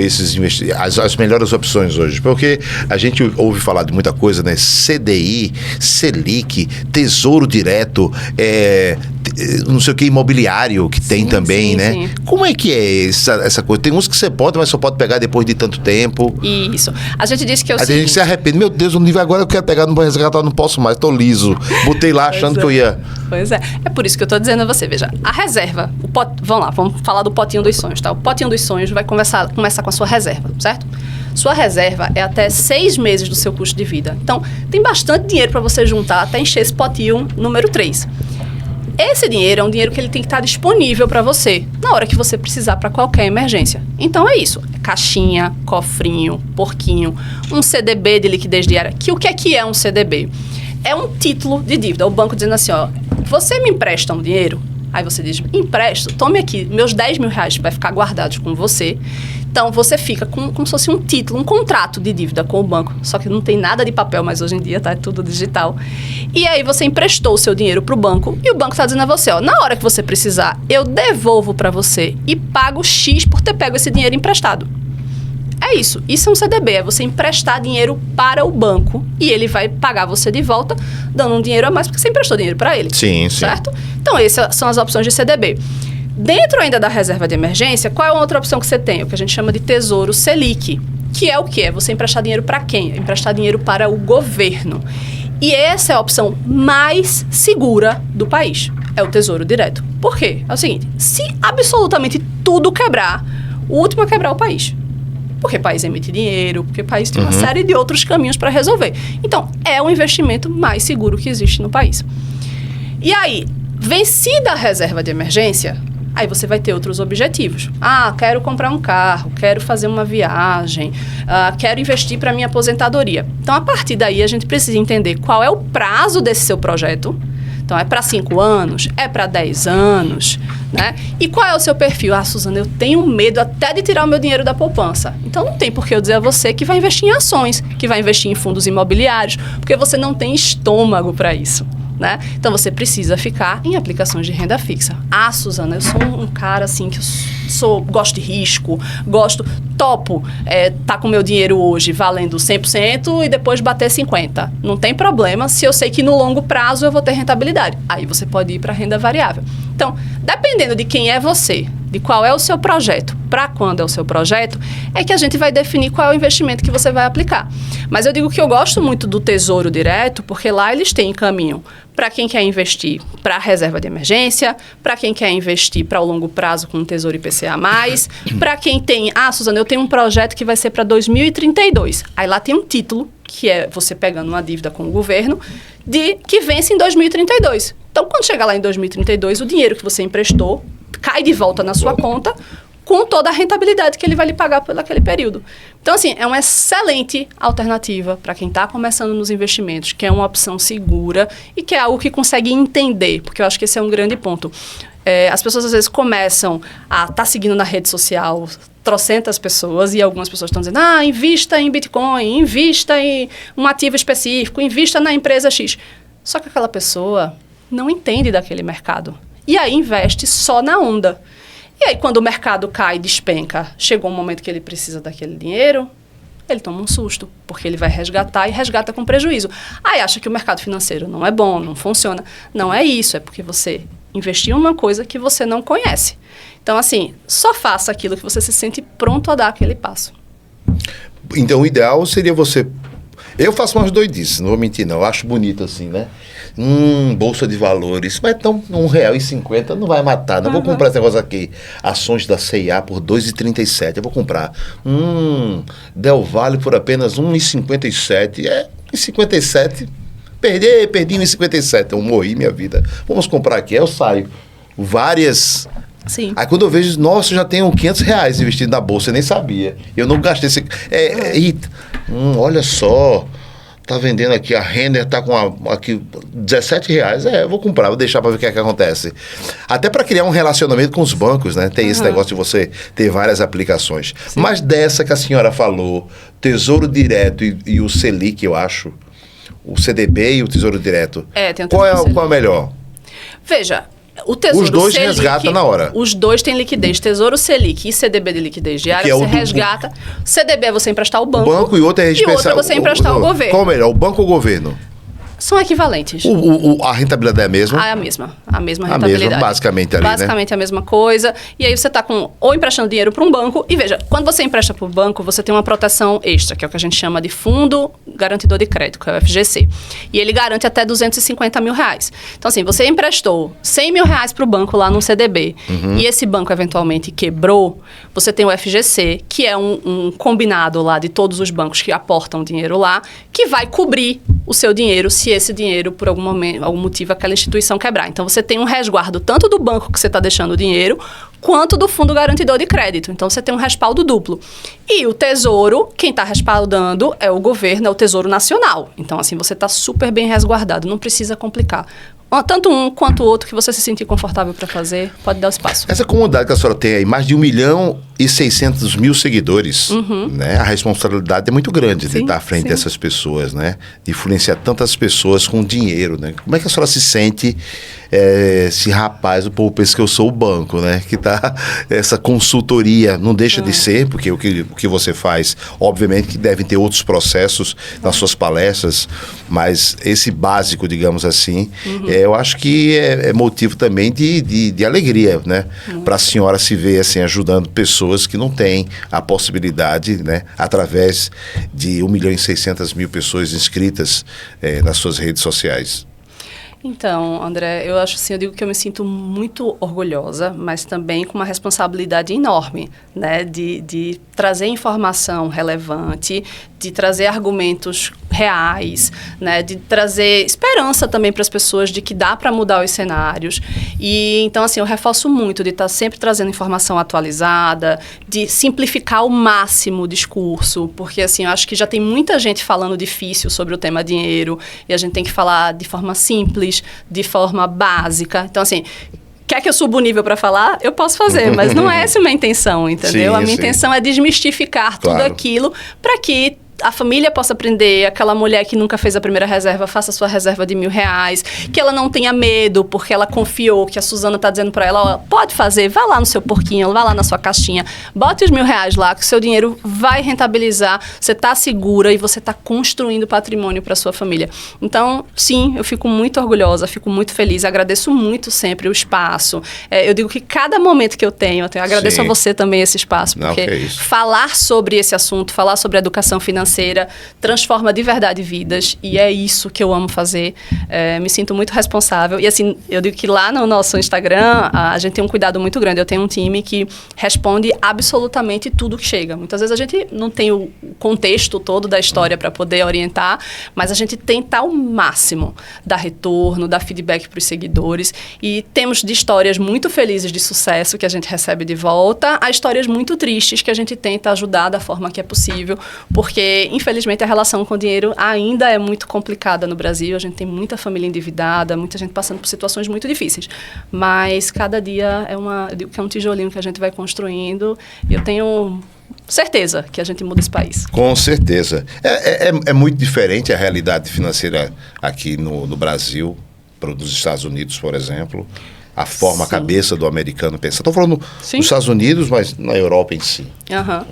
as melhores opções hoje? Porque a gente ouve falar de muita coisa, né? CDI, Selic, Tesouro Direto, não sei o que, imobiliário que tem também, né? Sim. Como é que é essa coisa? Tem uns que você pode, mas só pode pegar depois de tanto tempo. Isso. A gente disse que é o seguinte... A gente se arrepende. Meu Deus, agora eu quero pegar no resgatar, não posso mais, tô liso. Botei lá achando que eu ia... Pois é. É por isso que eu tô dizendo a você, veja, a reserva, vamos falar do potinho dos sonhos, tá? O potinho dos sonhos vai começar com a sua reserva, certo? Sua reserva é até 6 meses do seu custo de vida. Então, tem bastante dinheiro para você juntar até encher esse potinho número 3. Esse dinheiro é um dinheiro que ele tem que estar disponível para você na hora que você precisar para qualquer emergência. Então é isso, caixinha, cofrinho, porquinho, um CDB de liquidez diária. O que é um CDB? É um título de dívida, o banco dizendo assim, você me empresta um dinheiro? Aí você diz, empresto, tome aqui, meus R$10.000 vai ficar guardados com você. Então, você fica como se fosse um título, um contrato de dívida com o banco. Só que não tem nada de papel, mas hoje em dia é tudo digital. E aí, você emprestou o seu dinheiro para o banco e o banco está dizendo a você, na hora que você precisar, eu devolvo para você e pago X por ter pego esse dinheiro emprestado. é isso. Isso é um CDB, é você emprestar dinheiro para o banco e ele vai pagar você de volta, dando um dinheiro a mais porque você emprestou dinheiro para ele. Sim, certo? Então, essas são as opções de CDB. Dentro ainda da reserva de emergência, qual é a outra opção que você tem? O que a gente chama de Tesouro Selic, que é o quê? É você emprestar dinheiro para quem? É emprestar dinheiro para o governo. E essa é a opção mais segura do país, é o Tesouro Direto. Por quê? É o seguinte, se absolutamente tudo quebrar, o último a quebrar é o país. Porque o país emite dinheiro, porque o país tem uma série de outros caminhos para resolver. Então, é o investimento mais seguro que existe no país. E aí, vencida a reserva de emergência, aí você vai ter outros objetivos. Quero comprar um carro, quero fazer uma viagem, quero investir para minha aposentadoria. Então, a partir daí, a gente precisa entender qual é o prazo desse seu projeto. Então, é para 5 anos? É para 10 anos? Né? E qual é o seu perfil? Suzana, eu tenho medo até de tirar o meu dinheiro da poupança. Então, não tem por que eu dizer a você que vai investir em ações, que vai investir em fundos imobiliários, porque você não tem estômago para isso. Né? Então, você precisa ficar em aplicações de renda fixa. Suzana, eu sou um cara assim que gosto de risco, topo tá com meu dinheiro hoje valendo 100% e depois bater 50%. Não tem problema se eu sei que no longo prazo eu vou ter rentabilidade. Aí você pode ir para renda variável. Então, dependendo de quem é você, de qual é o seu projeto, para quando é o seu projeto, é que a gente vai definir qual é o investimento que você vai aplicar. Mas eu digo que eu gosto muito do Tesouro Direto, porque lá eles têm caminho para quem quer investir para a reserva de emergência, para quem quer investir para o longo prazo com o Tesouro IPCA+, para quem tem, Suzana, eu tenho um projeto que vai ser para 2032. Aí lá tem um título, que é você pegando uma dívida com o governo, que vence em 2032. Então, quando chegar lá em 2032, o dinheiro que você emprestou cai de volta na sua conta com toda a rentabilidade que ele vai lhe pagar por aquele período. Então, assim, é uma excelente alternativa para quem está começando nos investimentos, que é uma opção segura e que é algo que consegue entender, porque eu acho que esse é um grande ponto. As pessoas, às vezes, começam a estar seguindo na rede social trocentas pessoas e algumas pessoas estão dizendo invista em Bitcoin, invista em um ativo específico, invista na empresa X. Só que aquela pessoa não entende daquele mercado. E aí investe só na onda. E aí quando o mercado cai, despenca, chegou um momento que ele precisa daquele dinheiro, ele toma um susto, porque ele vai resgatar e resgata com prejuízo. Aí acha que o mercado financeiro não é bom, não funciona. Não é isso, é porque você investiu em uma coisa que você não conhece. Então, assim, só faça aquilo que você se sente pronto a dar aquele passo. Então, o ideal seria você... Eu faço umas doidices, não vou mentir não, eu acho bonito assim, né? Bolsa de valores, mas então R$1,50 não vai matar, não vou comprar esse negócio aqui. Ações da C&A por R$2,37, eu vou comprar. Del Valle por apenas R$1,57, R$1,57, perdi R$1,57, eu morri minha vida. Vamos comprar aqui, aí eu saio. Várias... Sim. Aí quando eu vejo, nossa, eu já tenho R$500 investido na bolsa, eu nem sabia. Eu não gastei esse... olha só, tá vendendo aqui, a Renner tá com aqui R$17. Eu vou comprar, vou deixar para ver o que é que acontece. Até para criar um relacionamento com os bancos, né? Tem esse negócio de você ter várias aplicações. Sim. Mas dessa que a senhora falou, Tesouro Direto e o Selic, eu acho, o CDB e o Tesouro Direto. Tem um qual é o melhor? Veja... O Tesouro os dois Selic, resgatam na hora. Os dois têm liquidez. Tesouro Selic e CDB de liquidez diária, você resgata. CDB é você emprestar ao banco. O banco e outro é outro é você emprestar ao governo. Qual é o melhor, o banco ou o governo? São equivalentes. A rentabilidade é a mesma? É a mesma rentabilidade. Basicamente ali, basicamente a mesma coisa. E aí você está ou emprestando dinheiro para um banco. E veja, quando você empresta para o banco, você tem uma proteção extra, que é o que a gente chama de Fundo Garantidor de Crédito, que é o FGC. E ele garante até R$250 mil. Então, assim, você emprestou R$100 mil para o banco lá no CDB, e esse banco eventualmente quebrou, você tem o FGC, que é um combinado lá de todos os bancos que aportam dinheiro lá, que vai cobrir o seu dinheiro se esse dinheiro, por algum motivo, aquela instituição quebrar. Então, você tem um resguardo tanto do banco que você está deixando o dinheiro, quanto do Fundo Garantidor de Crédito. Então, você tem um respaldo duplo. E o Tesouro, quem está respaldando é o governo, é o Tesouro Nacional. Então, assim, você está super bem resguardado, não precisa complicar. Tanto um quanto o outro que você se sentir confortável para fazer, pode dar o espaço. Essa comunidade que a senhora tem aí, mais de 1 milhão... 1.600.000 seguidores, né? A responsabilidade é muito grande de estar à frente dessas pessoas, né? De influenciar tantas pessoas com dinheiro, né? Como é que a senhora se sente, esse rapaz, o povo pensa que eu sou o banco, né? Que tá, essa consultoria, não deixa de ser, porque o que você faz, obviamente que devem ter outros processos nas suas palestras, mas esse básico, digamos assim, eu acho que é motivo também de alegria, né? Para a senhora se ver assim, ajudando pessoas que não têm a possibilidade, né, através de 1.600.000 pessoas inscritas nas suas redes sociais. Então, André, eu acho assim, eu digo que eu me sinto muito orgulhosa, mas também com uma responsabilidade enorme, né, de trazer informação relevante, de trazer argumentos reais, né, de trazer esperança também para as pessoas de que dá para mudar os cenários. E então, assim, eu reforço muito de estar sempre trazendo informação atualizada, de simplificar ao máximo o discurso, porque assim, eu acho que já tem muita gente falando difícil sobre o tema dinheiro e a gente tem que falar de forma simples, de forma básica. Então, assim, quer que eu suba o nível para falar? Eu posso fazer, mas não é essa a minha intenção, entendeu? A minha intenção é desmistificar tudo aquilo para que a família possa aprender, aquela mulher que nunca fez a primeira reserva, faça a sua reserva de R$1.000, que ela não tenha medo, porque ela confiou, que a Suzana está dizendo para ela, ó, pode fazer, vá lá no seu porquinho, vá lá na sua caixinha, bote os R$1.000 lá, que o seu dinheiro vai rentabilizar, você está segura e você está construindo patrimônio para sua família. Então, sim, eu fico muito orgulhosa, fico muito feliz, agradeço muito sempre o espaço. Eu digo que cada momento que eu agradeço a você também esse espaço, porque falar sobre esse assunto, falar sobre educação financeira, transforma de verdade vidas, e é isso que eu amo fazer. Me sinto muito responsável. E assim, eu digo que lá no nosso Instagram, a gente tem um cuidado muito grande. Eu tenho um time que responde absolutamente tudo que chega. Muitas vezes a gente não tem o contexto todo da história para poder orientar, mas a gente tenta ao máximo dar retorno, dar feedback para os seguidores. E temos de histórias muito felizes de sucesso que a gente recebe de volta, a histórias muito tristes que a gente tenta ajudar da forma que é possível, porque infelizmente a relação com o dinheiro ainda é muito complicada no Brasil. A gente tem muita família endividada, muita gente passando por situações muito difíceis. Mas cada dia eu digo que é um tijolinho que a gente vai construindo, e eu tenho certeza que a gente muda esse país. Com certeza. É muito diferente a realidade financeira aqui no Brasil para dos Estados Unidos, por exemplo. A forma, a cabeça do americano pensa. Estou falando dos Estados Unidos, mas na Europa em si.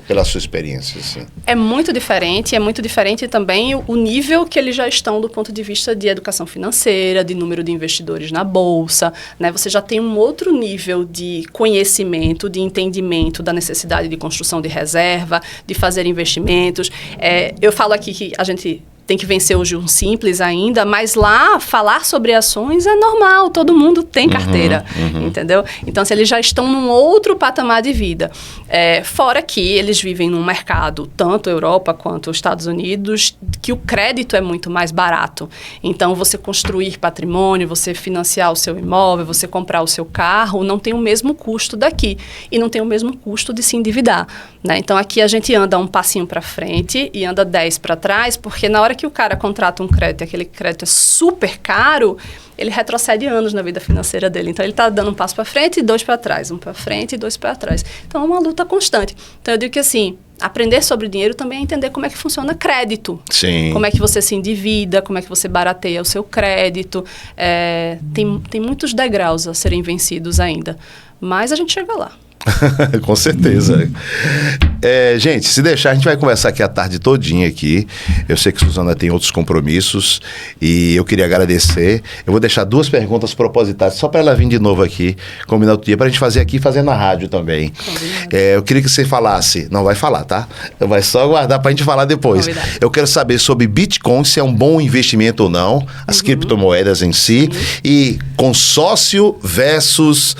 Pela sua experiência, assim. É muito diferente também o nível que eles já estão do ponto de vista de educação financeira, de número de investidores na bolsa, né? Você já tem um outro nível de conhecimento, de entendimento da necessidade de construção de reserva, de fazer investimentos. Eu falo aqui que a gente tem que vencer hoje um simples ainda, mas lá falar sobre ações é normal, todo mundo tem carteira, entendeu? Então, se eles já estão num outro patamar de vida. Fora que eles vivem num mercado, tanto Europa quanto os Estados Unidos, que o crédito é muito mais barato. Então, você construir patrimônio, você financiar o seu imóvel, você comprar o seu carro, não tem o mesmo custo daqui. E não tem o mesmo custo de se endividar, né? Então, aqui a gente anda um passinho para frente e anda 10 para trás, porque na hora que o cara contrata um crédito e aquele crédito é super caro, ele retrocede anos na vida financeira dele. Então, ele está dando um passo para frente e 2 para trás, um para frente e 2 para trás. Então, é uma luta constante. Então, eu digo que assim, aprender sobre dinheiro também é entender como é que funciona crédito. Sim. Como é que você se endivida, como é que você barateia o seu crédito. Tem muitos degraus a serem vencidos ainda, mas a gente chega lá. Com certeza. Gente, se deixar, a gente vai conversar aqui a tarde todinha aqui. Eu sei que a Suzana tem outros compromissos e eu queria agradecer. Eu vou deixar 2 perguntas propositais só para ela vir de novo aqui, combinar outro dia, para a gente fazer aqui e fazer na rádio também. Eu queria que você falasse, não vai falar, tá? Vai só aguardar para a gente falar depois. Eu quero saber sobre Bitcoin, se é um bom investimento ou não, as criptomoedas em si, e consórcio versus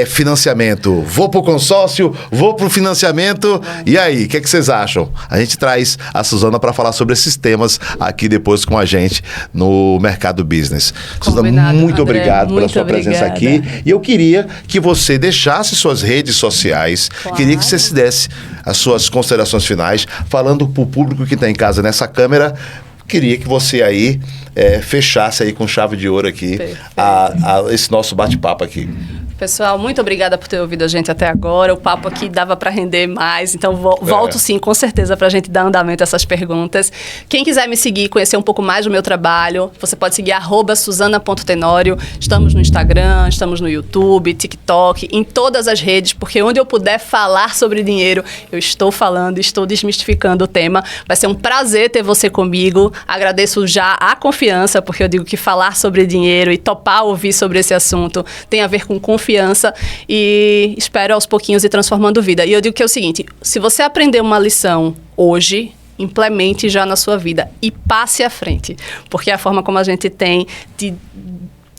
financiamento. Vou pro consórcio, vou pro financiamento. E aí, o que vocês acham? A gente traz a Suzana para falar sobre esses temas aqui depois com a gente no Mercado Business. Suzana, muito obrigado pela sua presença aqui. E eu queria que você deixasse suas redes sociais. Queria que você se desse as suas considerações finais, falando pro público que está em casa nessa câmera. Queria que você aí fechasse aí com chave de ouro aqui esse nosso bate-papo aqui. Pessoal, muito obrigada por ter ouvido a gente até agora. O papo aqui dava para render mais, então volto sim, com certeza, para a gente dar andamento a essas perguntas. Quem quiser me seguir, conhecer um pouco mais do meu trabalho, você pode seguir @susana.tenório. Estamos no Instagram, estamos no YouTube, TikTok, em todas as redes, porque onde eu puder falar sobre dinheiro, eu estou falando, estou desmistificando o tema. Vai ser um prazer ter você comigo. Agradeço já a confiança, porque eu digo que falar sobre dinheiro e topar ouvir sobre esse assunto tem a ver com confiança e espero aos pouquinhos ir transformando vida. E eu digo que é o seguinte, se você aprender uma lição hoje, implemente já na sua vida e passe à frente, porque é a forma como a gente tem de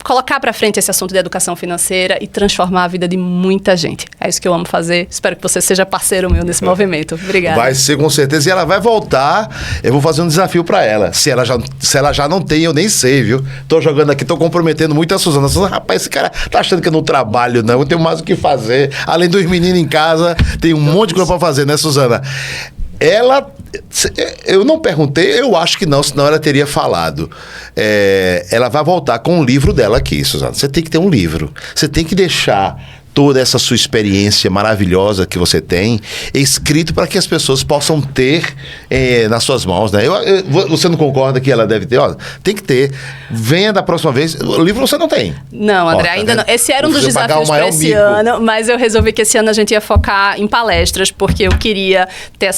colocar para frente esse assunto de educação financeira e transformar a vida de muita gente. É isso que eu amo fazer. Espero que você seja parceiro meu nesse movimento. Obrigada. Vai ser, com certeza. E ela vai voltar. Eu vou fazer um desafio para ela. Se ela já não tem, eu nem sei, viu? Tô jogando aqui, tô comprometendo muito a Suzana. Rapaz, esse cara tá achando que eu não trabalho, não. Eu tenho mais o que fazer. Além dos meninos em casa, tem um monte de coisa para fazer, né, Suzana? Eu não perguntei, eu acho que não, senão ela teria falado. Ela vai voltar com um livro dela aqui, Suzana. Você tem que ter um livro. Você tem que deixar toda essa sua experiência maravilhosa que você tem escrito para que as pessoas possam ter nas suas mãos, né? Você não concorda que ela deve ter? Ó, tem que ter. Venha da próxima vez. O livro você não tem. Não, André, ainda não. Esse era um dos desafios para esse ano, mas eu resolvi que esse ano a gente ia focar em palestras, porque eu queria ter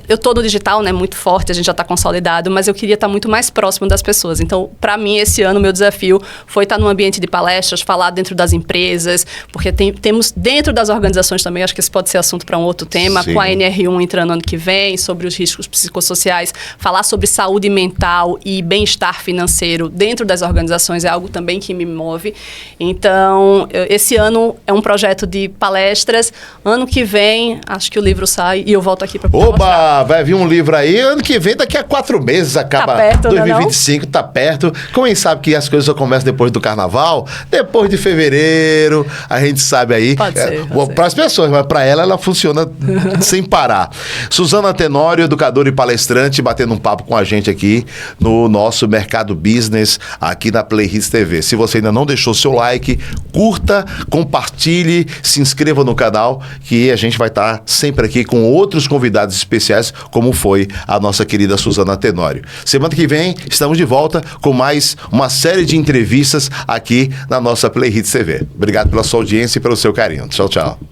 eu tô no digital, né, muito forte, a gente já está consolidado, mas eu queria estar muito mais próximo das pessoas. Então, para mim, esse ano, meu desafio foi estar num ambiente de palestras, falar dentro das empresas, porque temos dentro das organizações também, acho que esse pode ser assunto para um outro tema, sim, com a NR1 entrando ano que vem, sobre os riscos psicossociais, falar sobre saúde mental e bem-estar financeiro dentro das organizações é algo também que me move. Então, esse ano é um projeto de palestras. Ano que vem, acho que o livro sai e eu volto aqui para mostrar. Vai vir um livro aí. Ano que vem, daqui a 4 meses, acaba tá perto, 2025, tá perto. Quem sabe que as coisas só começam depois do carnaval? Depois de fevereiro, a gente sabe aí. Pode ser. Para as pessoas, mas para ela funciona sem parar. Suzana Tenório, educadora e palestrante, batendo um papo com a gente aqui no nosso Mercado Business, aqui na Play Hits TV. Se você ainda não deixou seu like, curta, compartilhe, se inscreva no canal, que a gente vai estar sempre aqui com outros convidados especiais, como foi a nossa querida Suzana Tenório. Semana que vem, estamos de volta com mais uma série de entrevistas aqui na nossa Play Hits TV. Obrigado pela sua audiência e pelo seu carinho. Tchau, tchau.